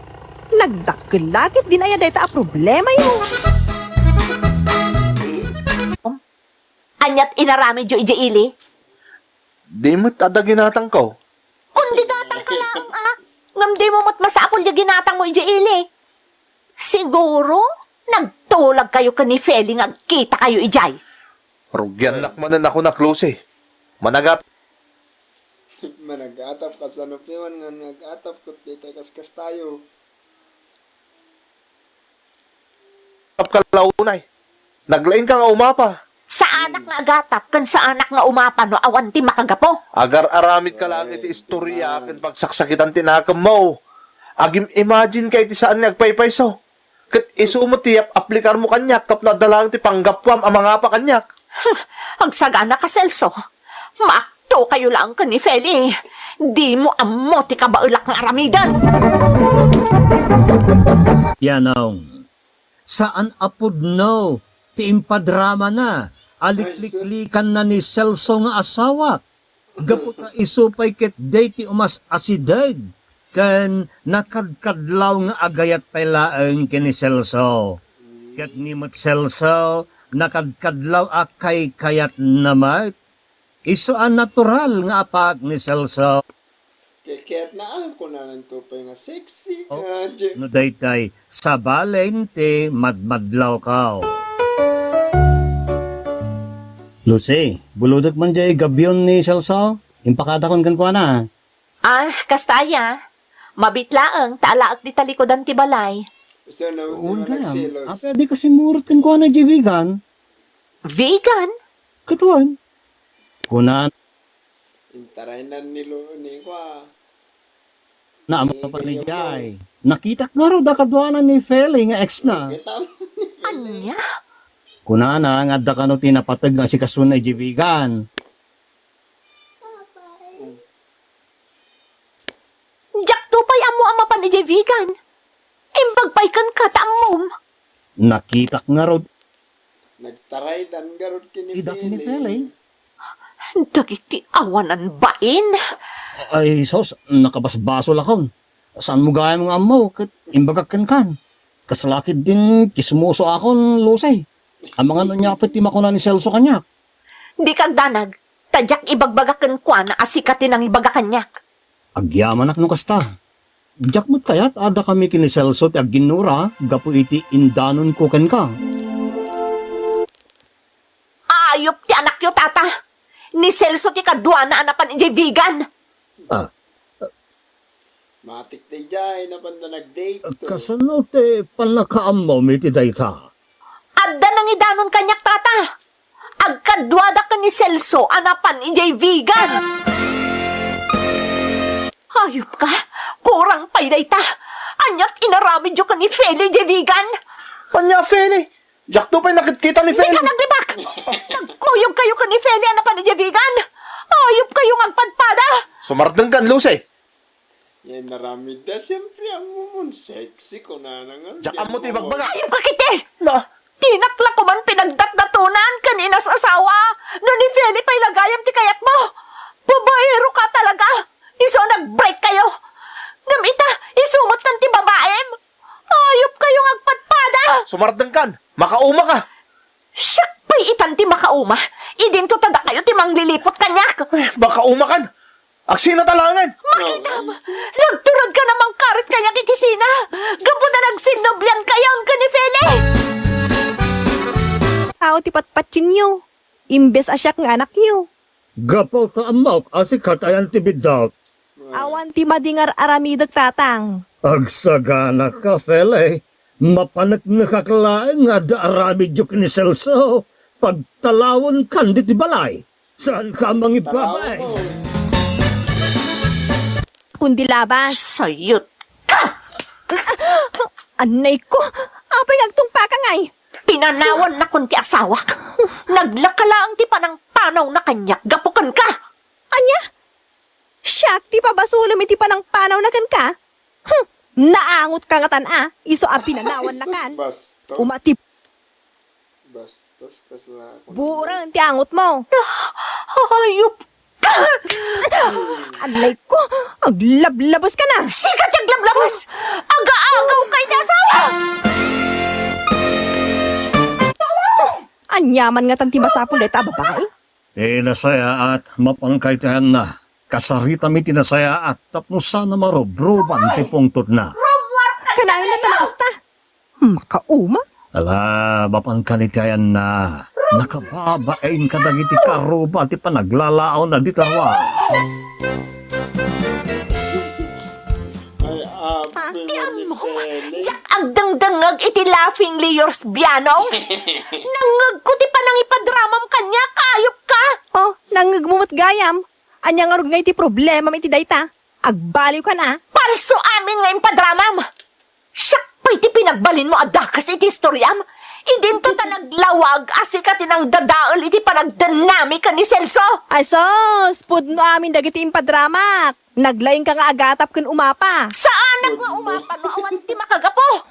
Nagdakilakit din aya dayta a problema yun. Anyat inarami jo ije ili. Di mo't ada ginatang ko. Kundi gatang ka lang, Ngam di mo mo't masakol yung ginatang mo ije ili. Siguro, nagtulag kayo ka ni Feli nga kita kayo ijay. Rugyan nakmanan ako na close eh. Managat. Managatap ka sa nupiwan nga nagatap ko dito kaskas tayo. Kalaunay. Naglain ka nga umapa. Sa anak nga agatap, kan sa anak nga umapan no awan ti makagapo. Agar aramid ka lang iti istorya ken pagsaksakitan tinakam mo. Agim imagine kay ti saan nagpaypayso. Ket isumot ti aplikar mo kanyak tapno dalang ti panggapwam ang mga pa kanyak. Agsagana ka, Celso. Maakto kayo lang ka ni Feli. Di mo ammo ti kabaulak nga aramidan. Yanong, saan apod no? Ti impadrama na. Alikliklikan na ni Celso nga asawa. Gapot na isupay ket day ti umas asideg. Ken nakadkadlaw nga agayat pailaeng kini Celso. Ket ni mat Celso, nakadkadlaw akay kayat namat. Iso ang natural nga apak ni Celso. Keket na ko na ng tupay nga sexy. Oh. No daytay, sa balente madmadlaw ka. Lucy, buludot man jay gabyon ni Celso. Impakadakon kan ko na. Kastaya. Mabitlaang taalaak di talikodan ti balay. So, na Undam, nagsilos. apa di kasi murot kan ko na jay vegan. Vegan? Katuan. Kunan Intaray na nilo ni ko na amo pa ni Jay. Nakita nga raw dakadwanan ni Feli nga ex na. Kita Anya? Kunana nga da kano tinapatag nga si kasunay jay vegan. Jak tupay amo ama pa ni vegan. Imbagpay kan katamom. Nakita nga raw nagtaray dan garot kini idak ni Feli. Dagiti awanan bain. Ay sos, nakabasbaso lakon. Saan mo gaya mga amo, kat imbagakan kan. Kasalakit din kismuso akon, Lusay. Ang mga nanyapit ti makuna ni Celso kanyak. Di kag danag. Tadyak ibagbagakan kwa na asikatin ang ibagakanyak. Agyaman ak nung kasta. Jakmut kayat ada kami kini Celso ti agginura, gapu iti indanon ko kan ka. Ayop ti anak yo, tata. Ni Celso ti kadwa na anapan ijay vegan. matik day jay na panda nag-date. Kasano ti panakaammo mi ti day ka? Adda nang idanon kanyak, tata. Agkadwada ka ni Celso anapan ijay vegan. Ayop ka. Kurang pay day ta. Anyat inaramid yo ka ni Feli ijay vegan. Kanya Feli. Jak to pa'y nakikita ni Di Feli. ka naglibak! Nagkuyog kayo ka ni Feli anapan ijay vegan. Ayop kayo ng agpadpada. Sumardang kan Lucy. Yan naramid na siyempre ang mumon sexy ko na nga. Jak amo ti bagbaga. Ayop ka kiti. Na. Tinakla ko man pinagdatdatunan kanina sa asawa. No ni Feli pa'y lagayam ti kayat mo. Babaero ka talaga. Iso nag-break kayo. Gamita, isumot kan ti babaem. Ayop kayong agpadpada. Sumardang kan. Makauma ka. Siyak pa'y itan ti makauma. Idinto tada kayo ti manglilipot kanyak. Makauma kan. Aksina talangan. Makita mo, nagturod ka namang karit kanyak itisina. Gapo na nagsinoblan kayon ka ni Feli. Tao ti patpatyin nyo. Imbes asyak nga anak nyo. Gapaw ta amok asikat ayan ti bidak. Awan ti madingar aramidag tatang. Agsagana ka, Feli. Mapanak nakakalaeng nga daaramid yung ni Celso. Pagtalawon kan di ti balay. Saan ka mangibabay? Kundi labas. Sayot ka. Anay ko. Apay agtungpa ka ngay. Pinanawan na kun ti asawak. Naglakala ang ti panang panaw na kanyak, gapukan ka! Anya? Siyak, ti pa basulom iti panang panaw na kan ka? Naangot ka nga tan iso a pinanawan na kan. Bastos. Umatip Bastos, kasla ako. buran ti angot mo. Hayop ka! Alay ko, aglablabos ka na. Sikat yung lablabas! Aga-agaw kay nasawa! Anyaman nga tan ti masapul deta babae. Tinasaya at mapangkaitahan na. Kasarita mi tinasaya at tapno sana marobroban ti pungtot na. Kanayon na talakas ta. Makauma? Ala, mapangkalitayan na. Nakababain ka dagiti karuba ti panaglalao na di tarwa. Ay, Tiyan mo, Jack ang dangdangag iti laughingly yours bianong. Nangag ko ti panang ipadramam kanya, kayop ka! Oh, nangagmumot gayam. Anya nga rug nga iti problema iti dayta. Agbaliw ka na. Palso amin nga ipadramam! Siyak pa iti pinagbalin mo adakas iti istoryam. Idinto ta naglawag asi ka tinang dadaol iti panagdanami ka ni Celso. Ay sos, pudno amin dagiti impadramak. Naglaying ka nga agatap kun umapa. Saan nga umapa no awan ti makagapo?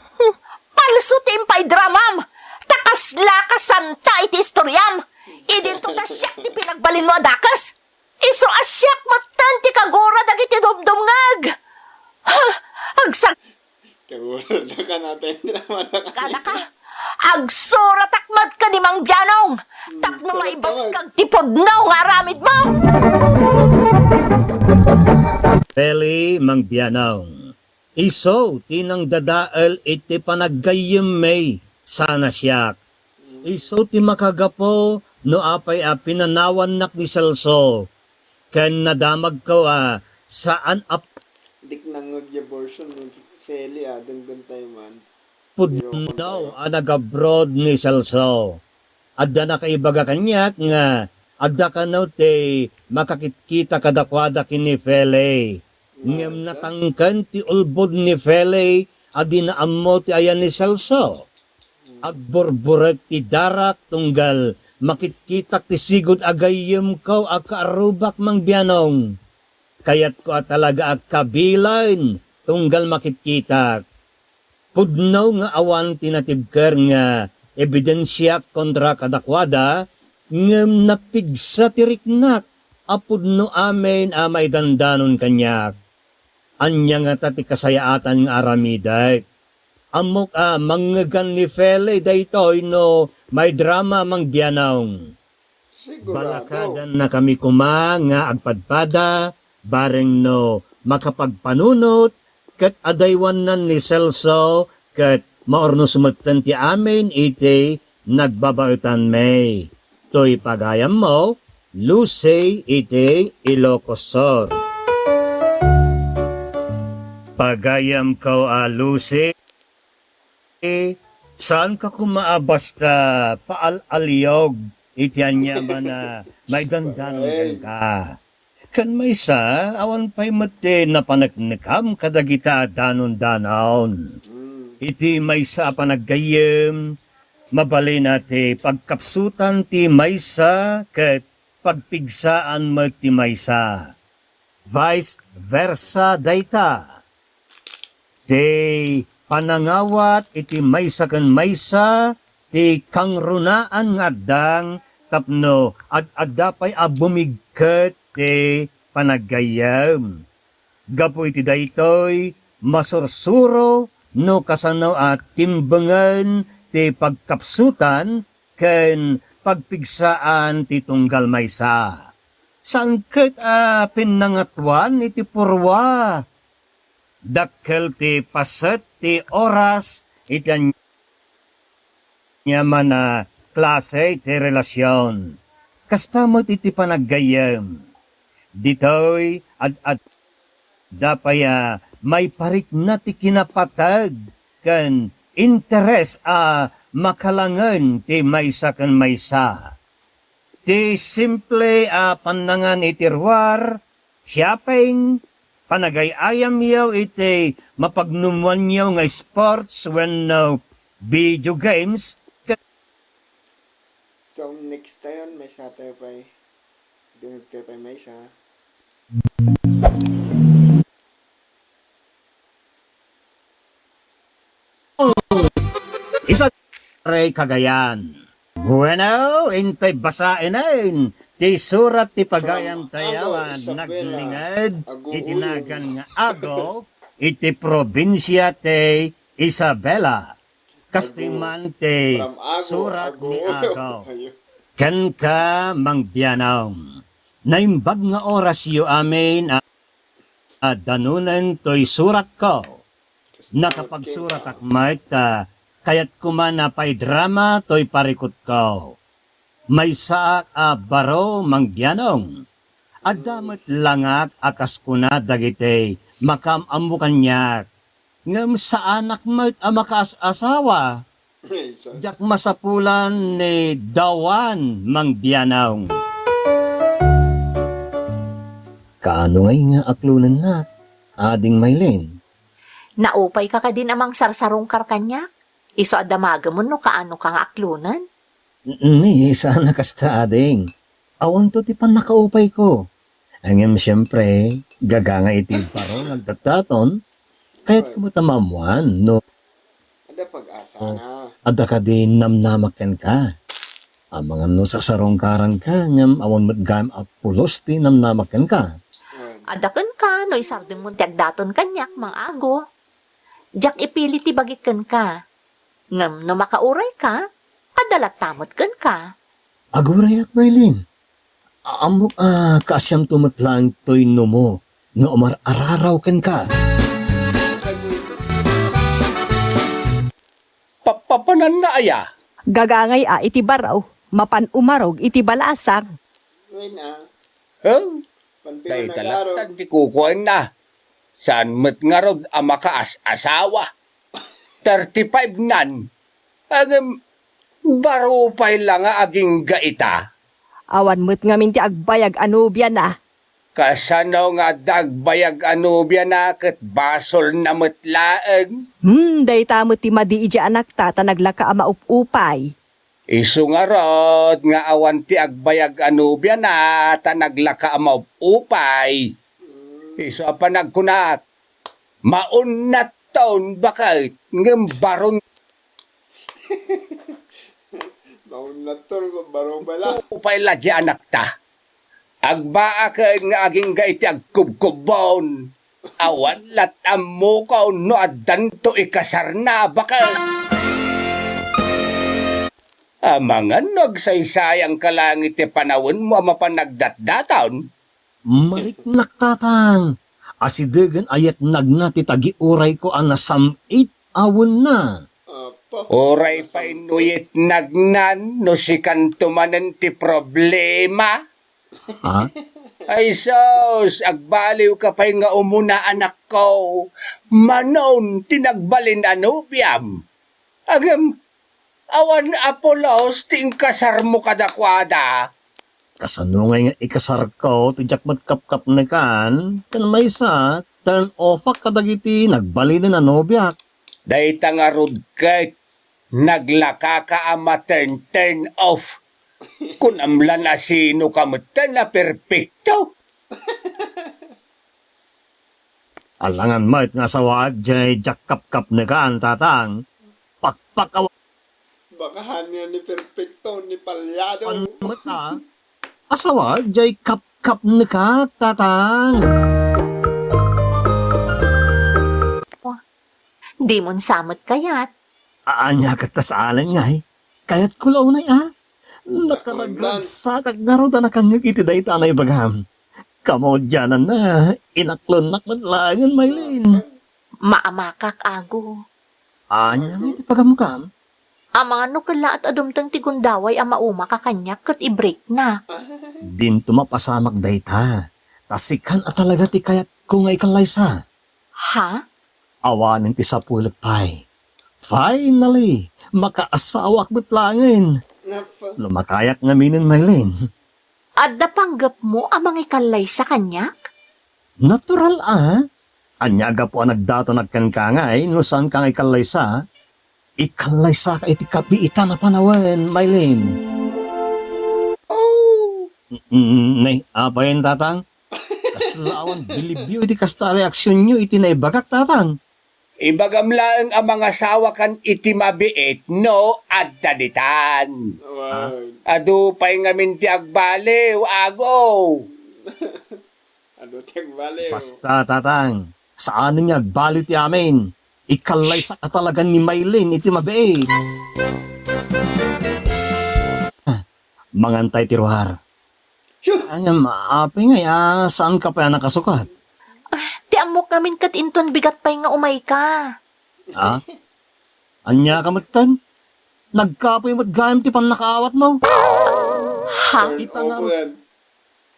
Palso ti impay dramam. Takasla ka santa iti istoryam. Idinto ta siyak ti pinagbalin mo adakas. Iso asyak mo tanti kagura dagiti dumdumngag. Agsag kagura na ka natin. Drama na ka. kada ka. Agsura takmat ka ni Mang Bianong. Takno maibas kag tipodnaw nga aramid mo. Peli Mangbianaw. Iso tinang dadaal iti panaggayem may sana siyak. Iso ti makagapo no apay a pinanawan nak ni Celso. Ken nadamag ko saan Dik nangag yung version ng Feli danggan tayo man. pudnaw a nagabroad ni Celso. Adda na kaibaga kanyak nga adda ka no te makakitkita kadakwada kini Feli. Ngem natangkan ti ulbod ni Feli adi na ammo ti ayan ni Celso. Agburburek ti darak tunggal makitkitak ti sigud agayem ko akaarubak Mang Bianong. Kayat ko talaga agkabilan tunggal makitkitak. Pudnaw nga awan tinatibker nga ebidensya kontra kadakwada ngem napigsa ti riknak apudno amen amay dandanon kanyak. Anya nga tati kasayaatan nga aramiday. Amok manggagan ni Feli daytoy no may drama Mang Bianong. Sigurado. Balakadan na kami kuma nga agpadpada bareng no makapagpanunot ket adaywanan ni Celso ket maorno sumagtan ti amin iti nagbabautan may. Toy pagayam mo, Lucy iti Ilocosor. Pagayam ko Lucy, saan ka kumaabasta paal-aliyog iti anya man may dandanon ka. Kan may sa awan pa'y mati na panagnikam kadagita danon-danon. Iti may sa panaggayem, mabali nati pagkapsutan ti maysa ket pagpigsaan mo ti maysa. Vice versa dayta. Ti panangawat iti maysa ken maysa ti kangrunaan nga dang tapno ad-adda pa'y bumigket ti panaggayam. Gapu iti daytoy masursuro no kasano at timbangan ti pagkapsutan ken pagpigsaan ti tunggal maysa. Saan ket pinangatwan iti purwa? Dakkel ti paset ti oras iti nyaman klase ti relasyon. Kastamot iti panaggayam. Ditoy at dapaya may parik na ti kinapatag kan interes makalangan ti maysa kan maysa. Ti simple panangan iti ruar, shopping, panagayayam yaw iti mapagnumuan yaw nga sports when no video games. So next tayo may sa tayo pa Dinag kay pa may isa. Isa Ray Cagayan. Bueno, intay basainin. Ti surat ti pagayam From tayawan Ago, Isabela, naglingad Ago, itinagan nga ago iti probinsya te Isabela. Kastiman te From Ago, surat Ago. ni Ago. Ayun. Ken ka mangbianaw. Naimbag nga oras yu amin danunan to'y surat ko. Nakapagsurat ak Marta, kayat kumana pa'y drama to'y parikot ko. May saak baro mangbianong. Adamat langak akas kuna dagite, makamamu kanyak. Ngam sa anak mo't makas asawa. Jesus. Jak masapulan ni Dawan mangbianong. Kaano ngay nga aklunan na, ading Maylin? Naupay ka ka din amang sarsarong karkanyak. Iso adamaga mo no kaano ka nga aklunan. Ni, sana kasta ading. Awan to ti pan nakaupay ko. Angem siyempre, gaganga iti paro nagtataton, kaya't kumutamamuan, no? Ada pag-asa na. Ada ka din namnamakan ka. Ang mga no sa sarong karang ka, ngam awan matgam apulos ti namnamakan ka. Adakan ka, no isardeng mo tiagdaton kanyak, mang ago. Diyak ipili ti bagit ka. Ngam no makauray ka, adalat tamot ka. Aguray at Maylin. Amok kasyam tumatlang to'y mo, no umar-araraw ka. Papapanan na aya. Gagangay iti baraw, mapan umarog iti balasang. Uy na. Oh, Panpila kay na garo. talatan ti kukuhan na. Saan met nga rod ang makaas-asawa? 35 nan. Ang baro pa'y lang nga aging gaita. Awan mo't ngamin ti agbayag anubya na. Kasano nga dagbayag anubya na kat basol na metlaeng. Day tamo ti madi ija anak tata naglaka ama upupay. Isu nga rod nga awan ti agbayag anubya na ta naglaka amaw upay. Isu pa nagkunat. Maunat taon bakit ngem baron Maunatol ko baro bala. upay ladya anak ta. Agbaa ka nga aging gaiti agkubkubon. Awan lat ammo ka no adanto ikasar na bakit. Amangan nagsaysayang kalangit ti panawon mo mapanagdatdataon. Marik naktatang. Asidegan ayat nagnati tagi-uray ko nasamit awon na. Apa? Oray pa inuyit nagnan no si kantumanan ti problema. Ha? Ay sos, agbaliw ka pa'y nga umuna anak ko. Manon, tinagbalin anubiam. Agam, awan apolos, ting kasar mo kadakwada. Kasano nga ikasar ko, tijak matkap-kap na kan may sa, turn off kadagiti, nagbali na nobyak. Day tangarod kay, naglaka ka ama turn off. Kung amlan na sino kamutan na perpekto. Alangan mait nga sawad, jay jak kap-kap na kan tatang. Pakpak awan Bakahan niya ni Perfecto, ni Palyado. mata. Asawad, jay kap-kap na ka tatang. Di mon samot kayat. Aanya ka tasalan nga Kayat kulaw na Nakaraglagsakag na ro na nakangag iti day tanay bagam. Kamo dyanan na, inaklon nakmadlangan, Maylin. Maamakak ago. Anya nga iti pagamukam. Ama no kala at adumtang tigundaway ama uma kakanyak kat i-break na. Din tumapasamak day ta. Tasikan at talaga ti kayat kung ay kalaysa. Ha? Awanin ti sapulag pay. Finally, makaasawak butlangin. Napa? Lumakayak nga minin, Maylin. Adda panggap mo amang ikalay sa kanyak? Natural Anyaga po ang nagdato nagkankangay, no saan kang ikalaysa? Ikalaysa ka iti kapiita na panawan, Maylin. Oh, Nay, apa yan, tatang? Kaslawan, bilibyo, iti kasta reaksyon nyo, iti naibagak, tatang. Ibagamlaang ang mga sawa kan iti mabiit, no, at taditan. Wow. Adu pa'y ngamin ti agbaliw, agaw. Ano tiyang baliw? Basta, tatang, saan nga balo ti amin? Ikalay sa katalagan ni Maylin, iti mabiit. Mangantay tiruhar. Ano, maapi nga, saan ka pa nakasukat? Ti amok namin kat inton bigat pa'y nga umay ka. Ha? Anya ka matan? Nagkapoy mo't gayam ti panakaawat mo. Ha? Ita nga, Open.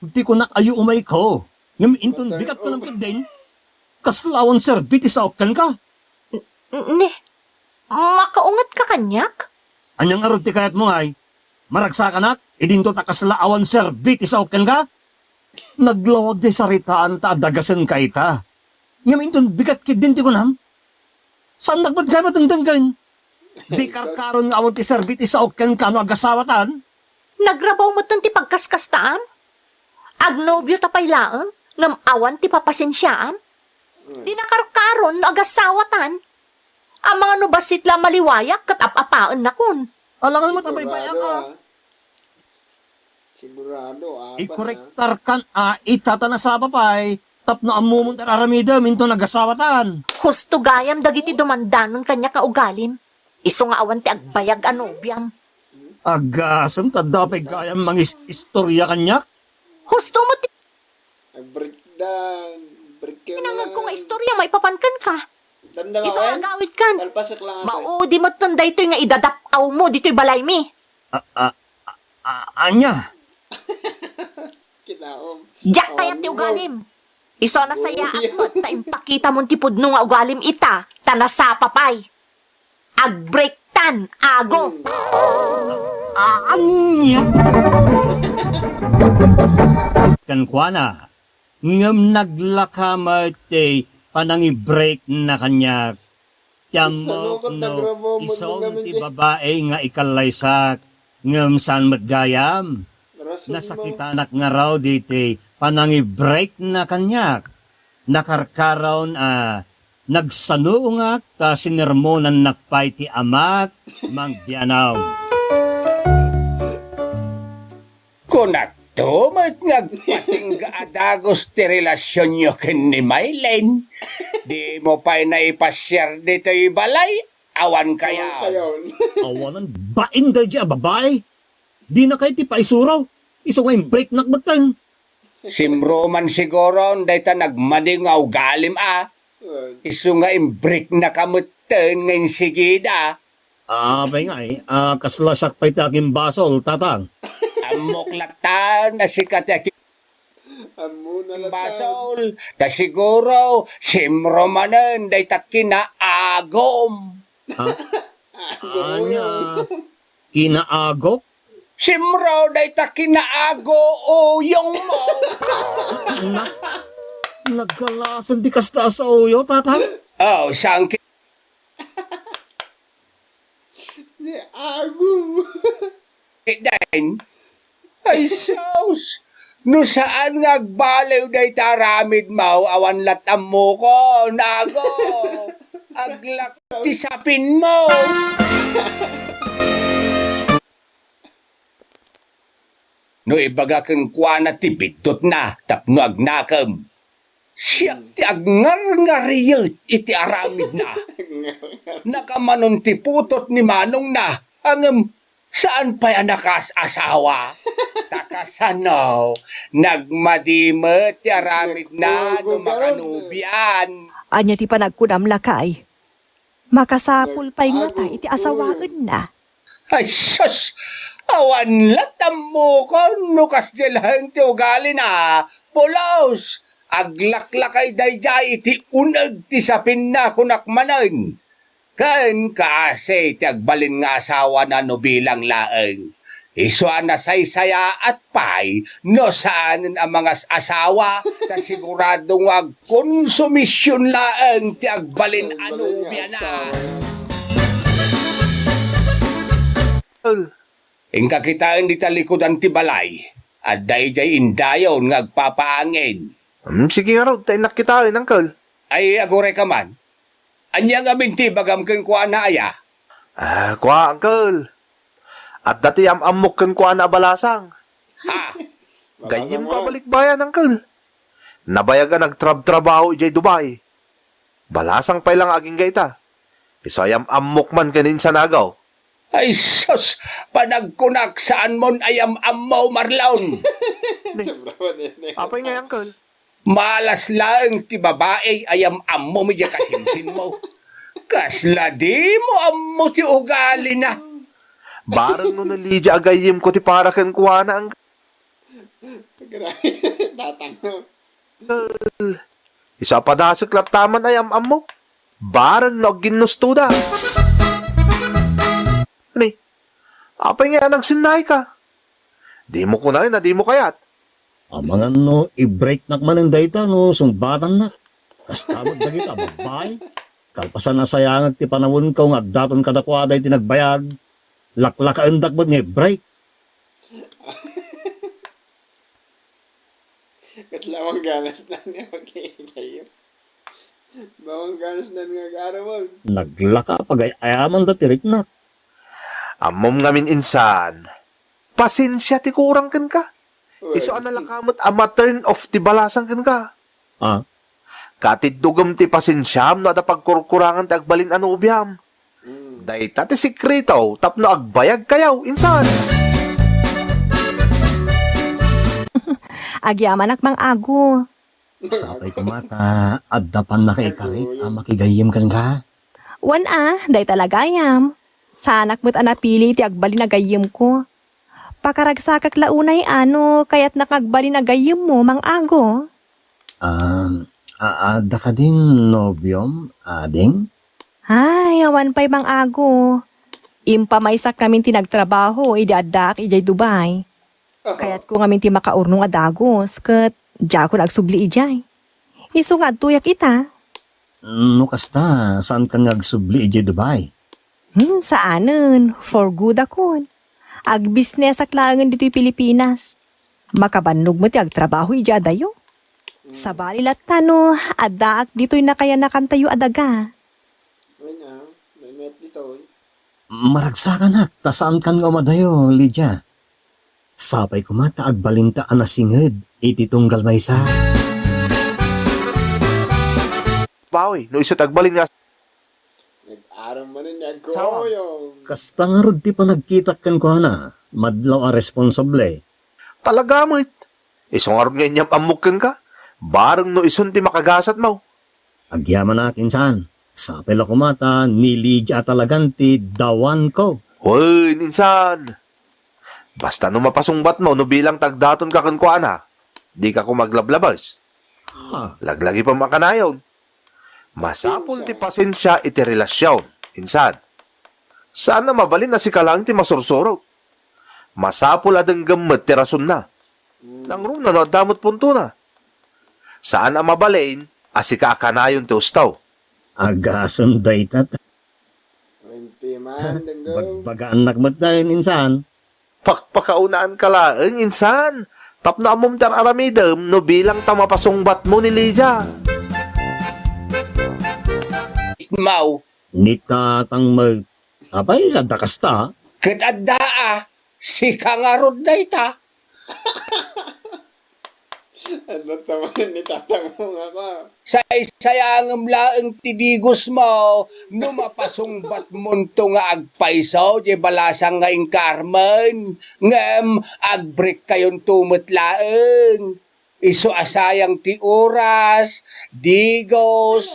di ko nakayo umay ko. Ngam inton bigat ko ng kidin. Kaslawan sir, bitisawkan ka. Ni, makaungat ka kanyak? Anyang arod ti kayat mo ay, maragsa ka nak, idinto ta kaslaawan sir, bitisawkan ka. Naglawag di saritaan ta dagasan ka ita. Ngam inton bigat kidin ti ko nam. Saan nagbat gaya matangdanggan? Di karkaron nga awon ti sir, bitisawkan ka no agasawatan. Nagrabaw mo ti pagkaskastaan? Agnobyo tapay laang, ngam awan ti papasensyaan? Di nakarkaron no agasawatan? Ang mga nubasit la maliwayak kat apapaan na kun. Alangan mo tabay-baya ka. Sigurado, apat Ikorektar kan itata na sa papay, tap na amumong tararamida, minto nagasawatan. Husto gayam dagiti dumandanon kanya kaugalim. Iso nga awan ti agbayag anobyam. Agasam, tadapay gayam mga istorya kanyak. Husto mo ti Breakdown. Break tinangag ko nga istorya maipapankan ka. Tanda Iso ka, nga gawid kan. Talpasak lang ako. Maudi mo tanda ito nga idadapaw mo dito'y balay mi. Anya, Kinaom. Diyak kaya ti ugalim. Iso na sayaan mo ta impakita mo ti pudno nga ugalim ita tanasa papay. Agbreaktan ago. anya. Kankwana, ngam naglakamat panangi-break na kanyak. Tiamok Salukot na no, grabo mo isong naman ti di. babae nga ikalaysak. Ngam saan matgayam. Rason mo. Nasakitanak nga raw diti panangi-break na kanyak. Nakarkaron nagsanuungak ta sinermonan nakpay ti amak mangbianaw. Kunak to, ngagpating gaadagos ti relasyon nyo ken ni Maylin. Di mo pa'y naipasyar dito'y balay, awan kaya. Kayon. Awanan bain da dya babae. Di na kayo ti paisuraw. Iso nga yung break nakbatan. Simro man siguro, day ta nagmadingaw galim Iso nga imbrik na kamutan ngayon sigida. Abay nga kaslasak pa'y taking basol, tatang. Amok latan na sikat Amo na lang. basol. Ta siguro, simro manen, day ta kinaagom. Anya, kinaagok? Simro, day ta kinaago uyong mo. Nagkalasan di kasta sa uyo, tatang. Oh, saan Di agum. kitain? Ay, sus! No saan ngagbaliw day taramid mau awan latam mo ko, nago! Aglak ti sapin mo! No ibagakan kwa na ti bitot na, tapno agnakam. Siya ti agnar-ngariyot iti aramid na. Nakamanon ti putot ni Manong na, ang saan pa yan asawa? Takasano, nagmadimot ti aramid na no makanubian. Anya ti panagkunam lakay. Makasapul pa'y nga ta iti asawaan na. Ay, sus! Awan latam mo ko, nukas lang ti ugali na. Pulos! Aglaklakay dayjay iti unag ti sapin na kunakmanan. Kan kasi ti agbalin nga asawa na no bilang laeng. Iso na saysaya at pay no saan ang mga asawa ta siguradong wag konsumisyon laeng ti agbalin ano biya na. Ingkakitaan di talikodan ti balay. At dayjay indayon nga agpapaangin. Sige nga raw, tayo nakitain, Uncle. Ay agore ka man. Anya nga minti bagam ken kuha na aya. Kuha, Uncle. At dati amok kan kuha na balasang. Ha? Gayim ko balik bayan, Uncle. Nabayagan nagtrab-trabaho ijay Dubai. Balasang pa lang aging gaita. Isayam amok man kanin sa nagaw. Ay sus, panagkunak saan mon ayam ammaw marlaon. Apay nga, Uncle. Malas lang ti babae ayam ammo mi kasimsin mo. Kasla di mo ammo ti ugali na. Barang no nalidya agayim ko ti para ken kuha na, Uncle. Tatang. Isa pa da sa klaptaman ay amok. Barang no ginustuda. Ni, apay nga nagsinay ka. Di mo kunain na di mo kayat. Amangan no, i-break nak man ang data no, sumbatan na. Kastamod na kita, babay. Kalpasan na sayangan ti panawon ko nga daton kadakwada iti nagbayag. Laklaka ang dagbot nga i-break. Kaslawang ganas na niya magkikayo. Bawang ganas na nga karawag. Naglaka pag-ayaman da tirik na. Amom ngamin insan. Pasensya ti kurang ken ka. Iso analakamot ama turn off ti balasang ken ka. Ah, Katid dugem ti pasensyam no ada pagkurkurangan ti agbalin ano ubiyam. Dayta ti sikrito tapno agbayag kayaw insan. Agyaman mang ago. sapay ko mata, addapan na kay karit, makigayim kan ka. Wan day talagayam. Sanak mo't anapili ti agbali na gayim ko. Pakaragsakak launay kaya't nakagbali na gayim mo, mang ago. Aada ka din, nobyom, ading? Ay, awan pa'y mang ago. Impamaysak kami tinagtrabaho, idadak ijay Dubai. Kaya't ko ngamin ti makaurnong adagos, kat diya ko nagsubli ijay. Iso nga tuyak ita. No kasta, saan ka nagsubli ije Dubai? Saanen, for good akon. Ag-business aklangan dito'y Pilipinas. Makabannog mo ti agtrabaho ijay dayo. Sa balilat tano, adaak dito'y nakaya nakantayo adaga. Uy na, may met dito. Maragsakan na, tasaan kan nga umadayo, Lydia. Sapay ko mata, agbalinta anasinged, iti tunggal may sa. Bawi, no iso tagbalin nga. Nag-aram mo na niya Sawa. goyong. Kasta nga rod ti pa nagkitak kan ko na, madlaw a responsable. Talaga mo it. Isong aron nga inyam amukin ka. Barang no ison ti makagasat mo. Agyaman natin saan. Sapay la kumata, ni Lydia talagan ti dawan ko. Uy, ninsan. Basta no mapasungbat mo, no bilang tagdaton ka kankwana, di ka ko maglablabas. Ha, Laglagi pa makanayon. Masapul ti pasensya iti relasyon, insan. Sana mabalin na si kalang ti masursurot. Masapul adang gamot ti rason na. Nang runa no damot punto na. Saan ang mabalin, asika akanayon ti ustaw. agason day tat. 20 man, denggo. Bagbagaan nakmat dahin insan. Pakpakaunaan ka laeng, insan. Tapno amom tar aramidem, no bilang tamapasungbat mo ni Lydia. Mau, Nitatang mag... Abay, ada kasta. kadada si kangarod day ta. Ano taman ni tatang mo nga ka? Sayangam laeng tidigos mo, numapasungbat munto nga agpaisaw, di balasang nga ing Carmen, ngem agbreak kayon tumot laeng. Iso asayang ti oras, digos,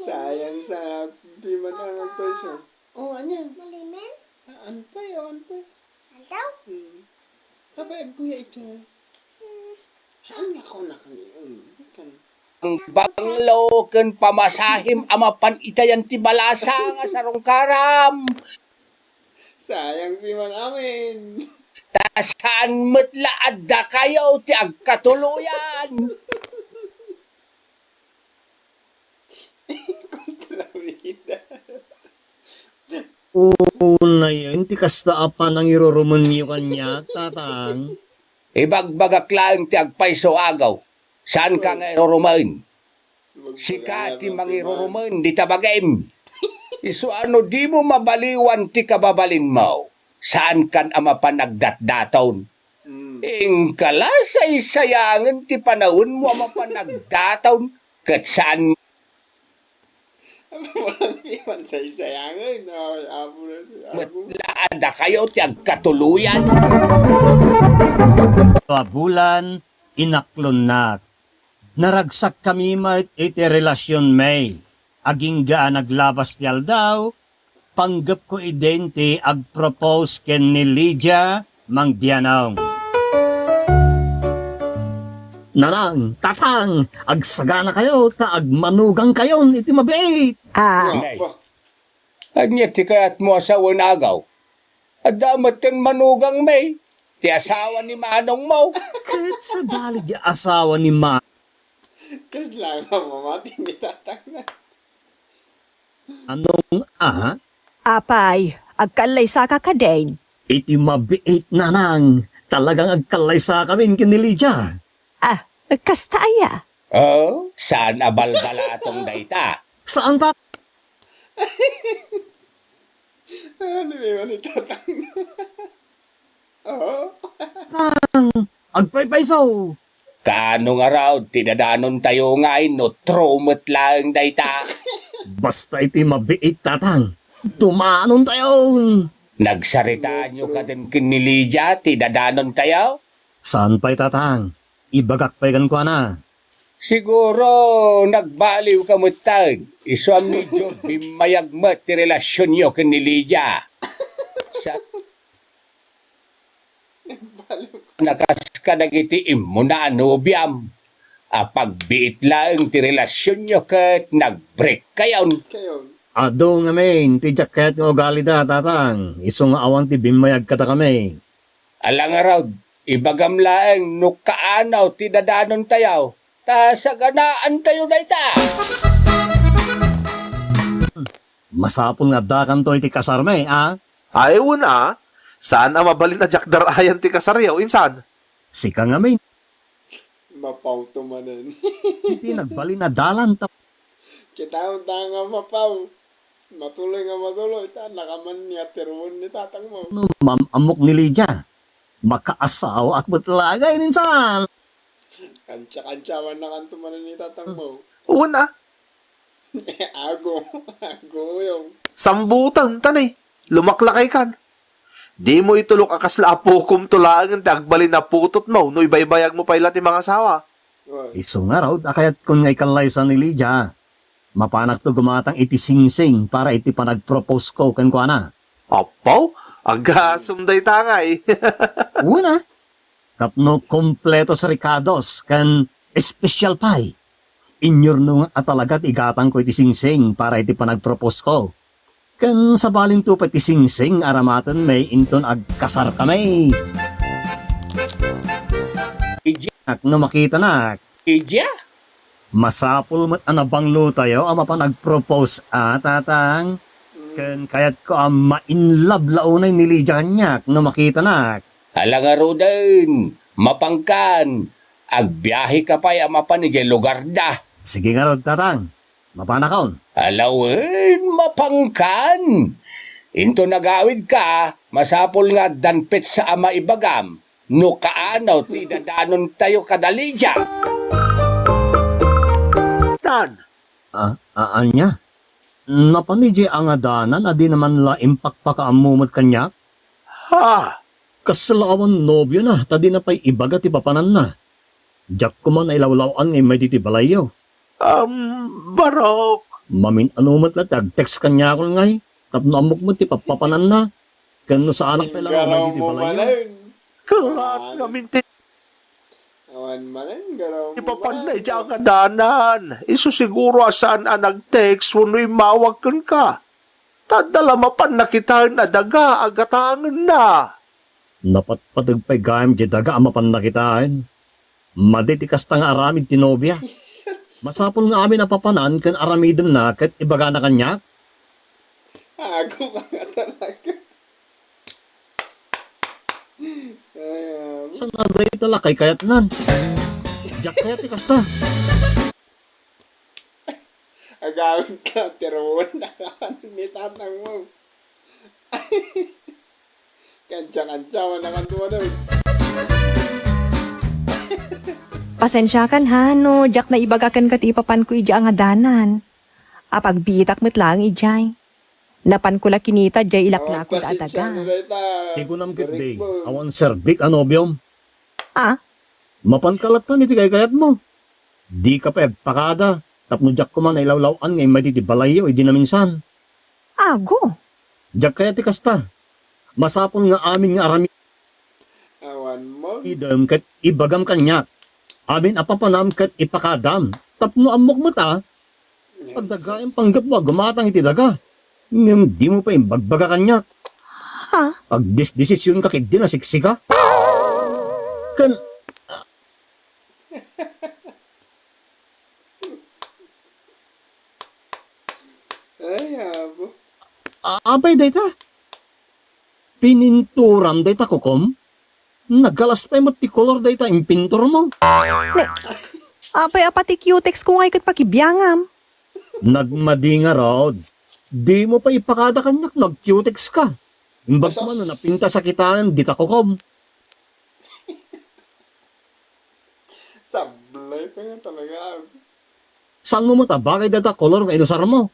Sayang sa di man na magpaiso. Oh, anya? Malimen? Anpay, anpay. Antaw? Tapay, ang kuya ito. Ang nakaw na kami. ang banglo ken pamasahim amapan itayan ti balasa nga sarong karam. Sayang piman amin. Saan metla adda kayo ti agkatuluyan. Kontrabida. Una yun, ti kasta apa nang irurumunyo kanya, tatang. Ibagbagak lang ti agpaiso agaw. Saan ka nga irurumain? Si Kati mangirurumain, di tabagim. Iso ano di mo mabaliwan ti kababalin mo? Saan kan ama pa nagdatdataon? Ing kala sayangan ti panahon mo ama pa nagdataon. Kat saan Walang iwan sa isayangan. Ay, abo na. matlaada kayo ti agkatuluyan? Bulan, inaklon na. Naragsak kami mat iti relasyon may. Aging gaan naglabas tiyal daw, panggap ko idente ag-propose ken ni Lydia Mangbianong. Nanang, tatang, agsagana kayo, ta agmanugang kayon, iti mabait. Nay, anya ti kayat mo asawa nagaw? Adamat kan manugang may, ti asawa ni manong mo. Kahit sa balig yung asawa ni Ma, Kas lang ang mamati ni tatang na. anong Apay, agkalay sa kakadain. iti mabait nanang, talagang agkalaysa kami ken ni Lydia. Kasta aya. Oh, saan abalbala atong dayta? Saan ta? Ano yun ni tatang? Oo. Agpaypayso. Kaano nga raw, tinadanon tayo ngay, no tromet lang dayta. Basta iti mabait tatang. Tumanon tayo. Nagsaritaan nyo ka din kin ni Lydia, tinadanon tayo? Saan pa'y tatang? Ibagak pa'y gan ko na. Siguro, nagbaliw ka mo tag. Iso ang medyo bimayagmat ti relasyon nyo kin ni Lydia. Sa nakas ka nagitiim mo na anubyam. Pagbiit lang ti relasyon nyo kat nag-break kayon. Kayon. Ado nga main, ti jacket nga ugali da tatang. Iso nga awan ti bimayag kata kami. Alang araw, ibagam lang no kaanaw ti dadanon tayaw. Ta sa ganaan tayo na ita. Masapol nga dakan to iti kasarme, Ay, una, saan ang mabalin na jakdarayan ti kasaryaw, insan? Sika nga main, Mapaw tumanan. iti nagbali na dalan ta. Kita nga mapaw. Matuloy nga matuloy. Nakaman niya tiruon ni tatang mo. No, amok ni Lydia. Makaasawa at butlagay ninsan. Kantsa-kantsawan na kantumanan ni tatang mo. Una, Ago. Ago yung. sambutan tanay, lumaklakay kan. Di mo itulok akasla apukom tulaan ti agbalin na putot mo, no ibaybayag mo pa ila ti mga asawa. Iso nga raw, akayat kun nga ikalaysa ni Lydia. Mapanak to gumatang iti singsing para iti panag-propose ko kan kwa na. Apaw, agasum day tangay. Una, tapno kompleto sa ricados kan special pie. Inyor nung atalagat igatang ko iti singsing para iti panag-propose ko. Kan sa balin to pati singsing aramatan may inton agkasar kami. Ak no makita na, Lydia? masapul mat anabanglo tayo ama pa nag-propose tatang. Kan kayat ko ma-inlove launay ni Lydia kanyak no makita na. Alang araw din, mapangkan. Agbiyahe ka pa yung mapan ni lugar da. Sige nga rod tatang, mapanakaon. Alawin, mapangkan. Into nagawid ka, masapol nga danpit sa ama ibagam. No kaanaw, ti dadanon tayo kadali dyan. Dan, Anya? Napanidya ang adanan na di naman la impakpakaamumot kanya? ha? Kasalawan nobyo na, tadi na pa'y ibaga ti papanan na. Diyak ko man ay lawlawan ngay may titi balayo. Barok. Mamin anumat na tag-text kanya ako ngay. Tapno amok mo ti papanan na. Kano sa anak pa lang may titi balayo. Kalat nga minti. Awan manan, garaw mo Ipapanay di ang kadanan. Iso siguro asan ang nag-text wano'y mawag ka. Tadala mapan nakitaan na daga agatangan na. Napatpatag pa'y gayam di daga amapan nakitaan. Maditikas ta nga aramid tinobya. Masapol nga amin napapanan kan aramidin na kat ibaga na kanya. Ako ka nga talaga. Ay, Saan na day talakay kayat nan? Jack kayat ikasta. agawin ka, pero wala ka ni tatang mo. Kantsa-kantsa mo na kanto doon. Pasensya kan ha, no, Jack na ibagakan ka ti ipapan ko ija ang adanan. Apag bitak met lang ijay. Napan ko la kinita, jay ilak na ako daadaga. Ti ko namkit day. Awan serbik anobyom. Ah, Mapankalatan iti kayat mo. Di ka pa pakada. Tapno Jack ko man ay lawlawan ngay may di balayo idi na minsan. ago. Jack kayat ikasta. Masapon nga amin nga arami Awan mo. idem kat ibagam kanyak. Amin apapanam kat ipakadam. Tapno amok mo ta. Pagdaga yung panggap mo, gumatang iti daga. Ngem di mo pa yung bagbaga kanyak. Ha? Pag desisyon ka kit di na siksika. Kan, Ay, abo. abay dayta. Pininturam dayta kukom. Nagalas pa yung matikolor dayta yung pintor mo. Apay apati cutex ko ngay kat pakibiyangam. Nagmadi nga rod. Di mo pa ipakada kanyak, nag-cutex ka. Imbag ko man na napinta sa kitaan, di ta kukom. Sablay ka nga talaga, abo. Saan mo mo ta? Bagay data kolor nga inusar mo.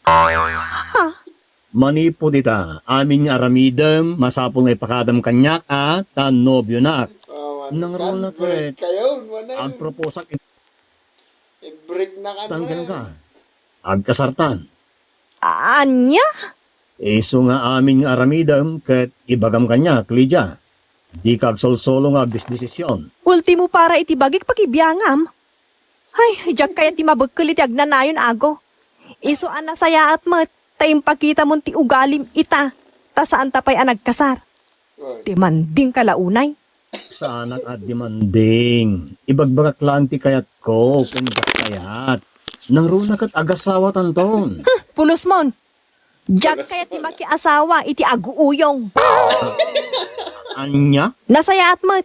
Manipo dita, amin nga aramidem, masapong nga ipakadam kanyak, ta nobyo na. Awan Nang ka, roll na break ket. kayo, wala. Ang proposak I-break na ka itan na. ka. Agkasartan. Anya? Iso nga amin nga aramidem, ket ibagam kanyak, Lydia. Di kag solsolo nga agdesisyon. Ultimo para itibagik pakibiyangam. Ay, Jack kaya ti mabagkul iti agnanayon ago. Iso anasaya at mat, tayong pakita mo ti ugalim ita. Ta saan tapay anagkasar. Demanding kalaunay. Sa anak at demanding. Ibagbagak lang ti kayat ko, kung kayat. Nang runa kat agasawa tanton. Pulos mon. Jack kaya ti makiasawa iti aguuyong. Anya? Nasaya at mat.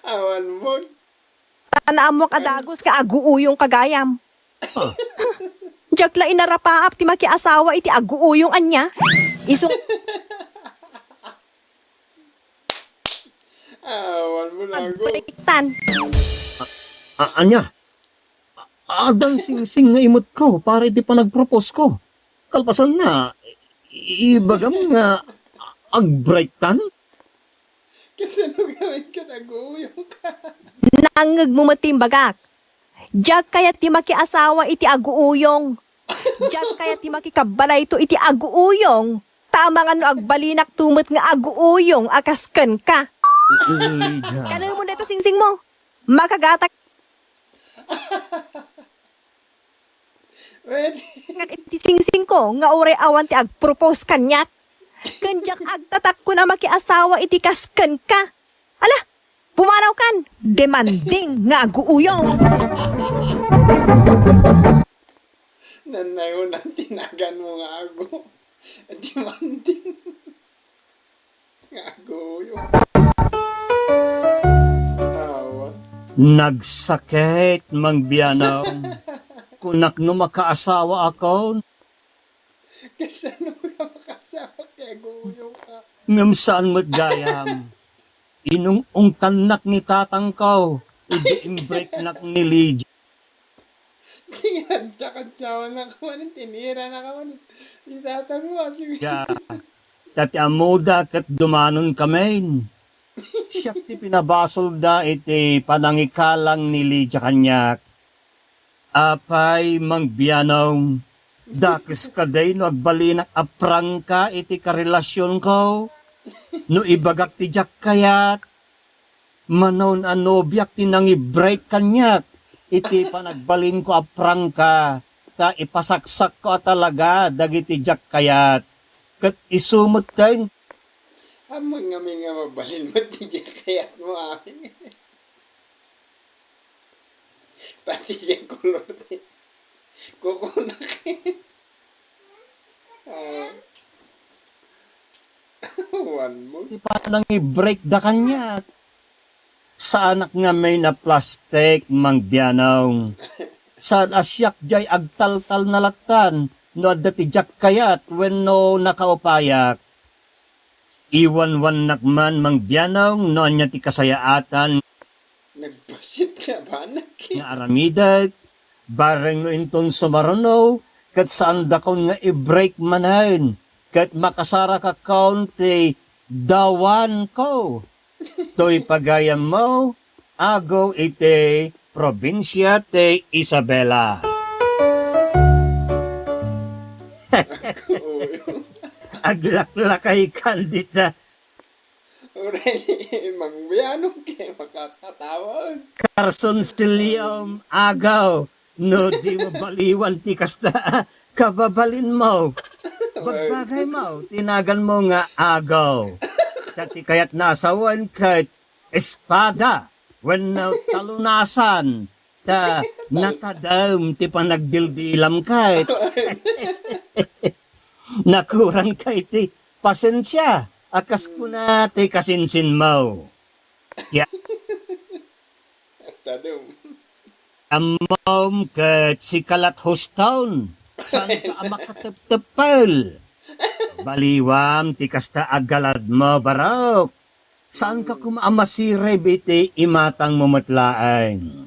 Awan mo. Tanaamok adagos ka aguuyong kagayam. Jack la inarapaap ti makiasawa iti aguuyong anya. Isong Awan mo na ako. agbaliktan. Anya? Agdang sing-sing nga imot ko para di pa nag-propose ko. Kalpasan na, ibagam nga ag-breaktan? Kasi ano gawin ka, nag-uyong ka. Nangag mo matimbagak. Jack kaya ti makiasawa iti aguuyong. Jack kaya ti makikabalay to iti aguuyong. Tama nga no agbalinak tumot nga aguuyong akasken ka. Lydia. Kanang mo na ito sing-sing mo. Makagatak Pwede. nga iti sing-sing ko nga ure awan ti agpropose kanyak. Kanjak agtatak ko na makiasawa iti kasken ka. Ala, pumanaw kan. Demanding nga aguuyong. Nanayon ang tinagan mo nga ako. Demanding. Nga ako yun. Awan. Nagsakit, mangbiyanaw. Kunak no makaasawa ako, Kasi ano ka makasawa kaya guyong ka. ngam saan mo't gayam. Inung ungtanak ni tatang ko, idi-imbreak nak ni Lydia. Sige, tsaka-tsawa na ka man. Tinira na ka man. Itatang mo. Sige. Tati amuda kat dumanon kami. Siyak ti pinabasol da iti panangikalang ni Lydia kanyak. Apay mangbiyanaw, dakis ka day no agbalinak aprang ka iti karelasyon ko. No ibagak ti jak kayat. Manon anobyak ti nangi-break kanyak. Iti panagbalin ko aprang ka. Ta ipasaksak ko talaga dagiti jak kayat. Kat isumot tayo. Amang nga may nga mabalin mo. Tijay kayat mo amin. Pati yung kulor ni kukunak one more. Di pa nang i-break da kanya. Sa anak nga may na plastic, Mang Bianong. Sa asyak jay agtal-tal na latan, no adda ti jak kayat when no nakaupayak. Iwan-wan nakman Mang Bianong, no anya ti kasayaatan Nagpasit ka ba, anak? nga aramidag, bareng no inton sumaruno, kat saan dakon nga i-break manahin, kat makasara ka kaunti, dawan ko. To'y pagayam mo, agaw ite, probinsya te Isabela. Aglaklakay kandita, Already, mangbiyanong kayo makatatawag. Carson Silium, agaw, no di mo baliwan ti kasta, kababalin mo. Bagbagay mo, tinagan mo nga agaw. Dati kaya't nasawan kahit espada, when talunasan, ta natadam ti panagdildilam kahit. Nakuran kay ti pasensya, akas ko na ti kasinsin mo. Tadong. Amom kat si Kalat Hostown, saan ka makateptepel? Baliwam ti kasta agalad mo barok, saan ka kumaamasirib iti imatang mumatlaan?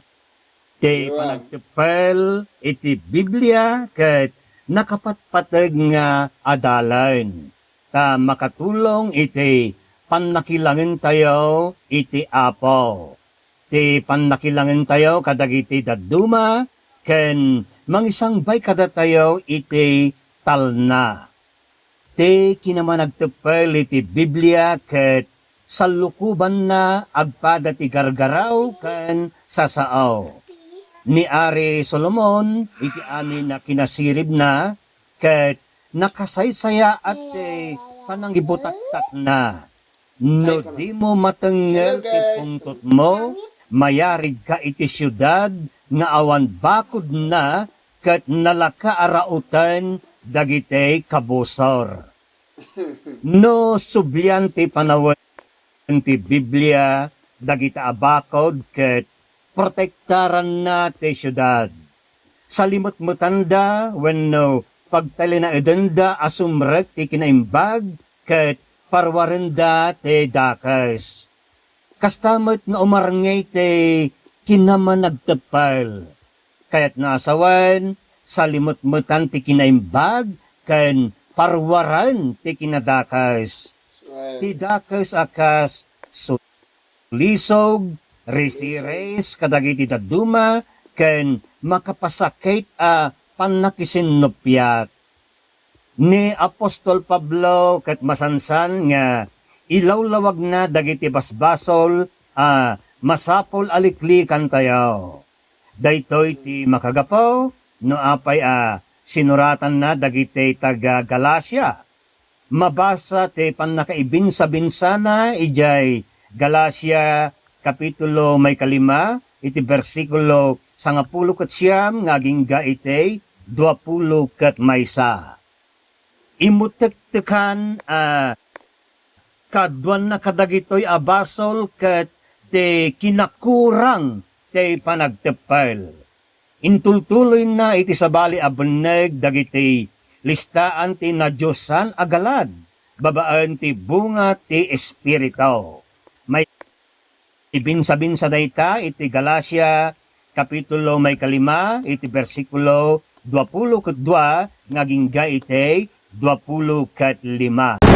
Ti panagtepel iti Biblia kat nakapatpatag nga adalan, ta makatulong iti panakilangin tayo iti Apo. Ti panakilangin tayo kadagiti daduma, ken mangisang bay kada tayo iti talna. Ti kinamanagtepel iti Biblia ket salukuban na agpada ti gargaraw ken sasao. Ni Ari Solomon iti amin na kinasirib na ket nakasaysaya at panangibutaktak na. No di mo matengel ti pungtot mo, mayarig ka iti syudad nga awan bakod na ket nalaka arautan dagiti kabusor. No sublian ti panawen ti Biblia dagiti abakod ket protektaran na ti syudad. Salimot mutanda wenno pagtalina edenda asumrek ti kinaimbag ket parwarenda ti dakas. Kastamot nga umarngay ti kinamanagtepal. Kaya't nasawan, salimot-mutan ti kinaimbag, ken parwaran ti kinadakas. Ti dakas akas sulisog, resires kadagiti daduma, ken makapasakit a panakisinupyat. Ni Apostol Pablo ket masansan nga ilawlawag na dagiti basbasol masapol aliklikan tayo. Daytoy ti makagapaw no apay sinuratan na dagiti taga Galacia. Mabasa ti panakaibinsa-binsana ijay Galacia kapitulo may 5 iti bersikulo 19 ngaging iti 20 ket maysa. Imutektekan kadwan na kadagitoy abasol ket te kinakurang te panagtepel. Intultuloy na iti sabali abeneg dagiti listaan ti nadyosan agalad, babaan ti bunga ti espirito. May ibinsa-binsa dayta iti Galacia kapitulo may 5 iti bersikulo 22 ngaging iti 25.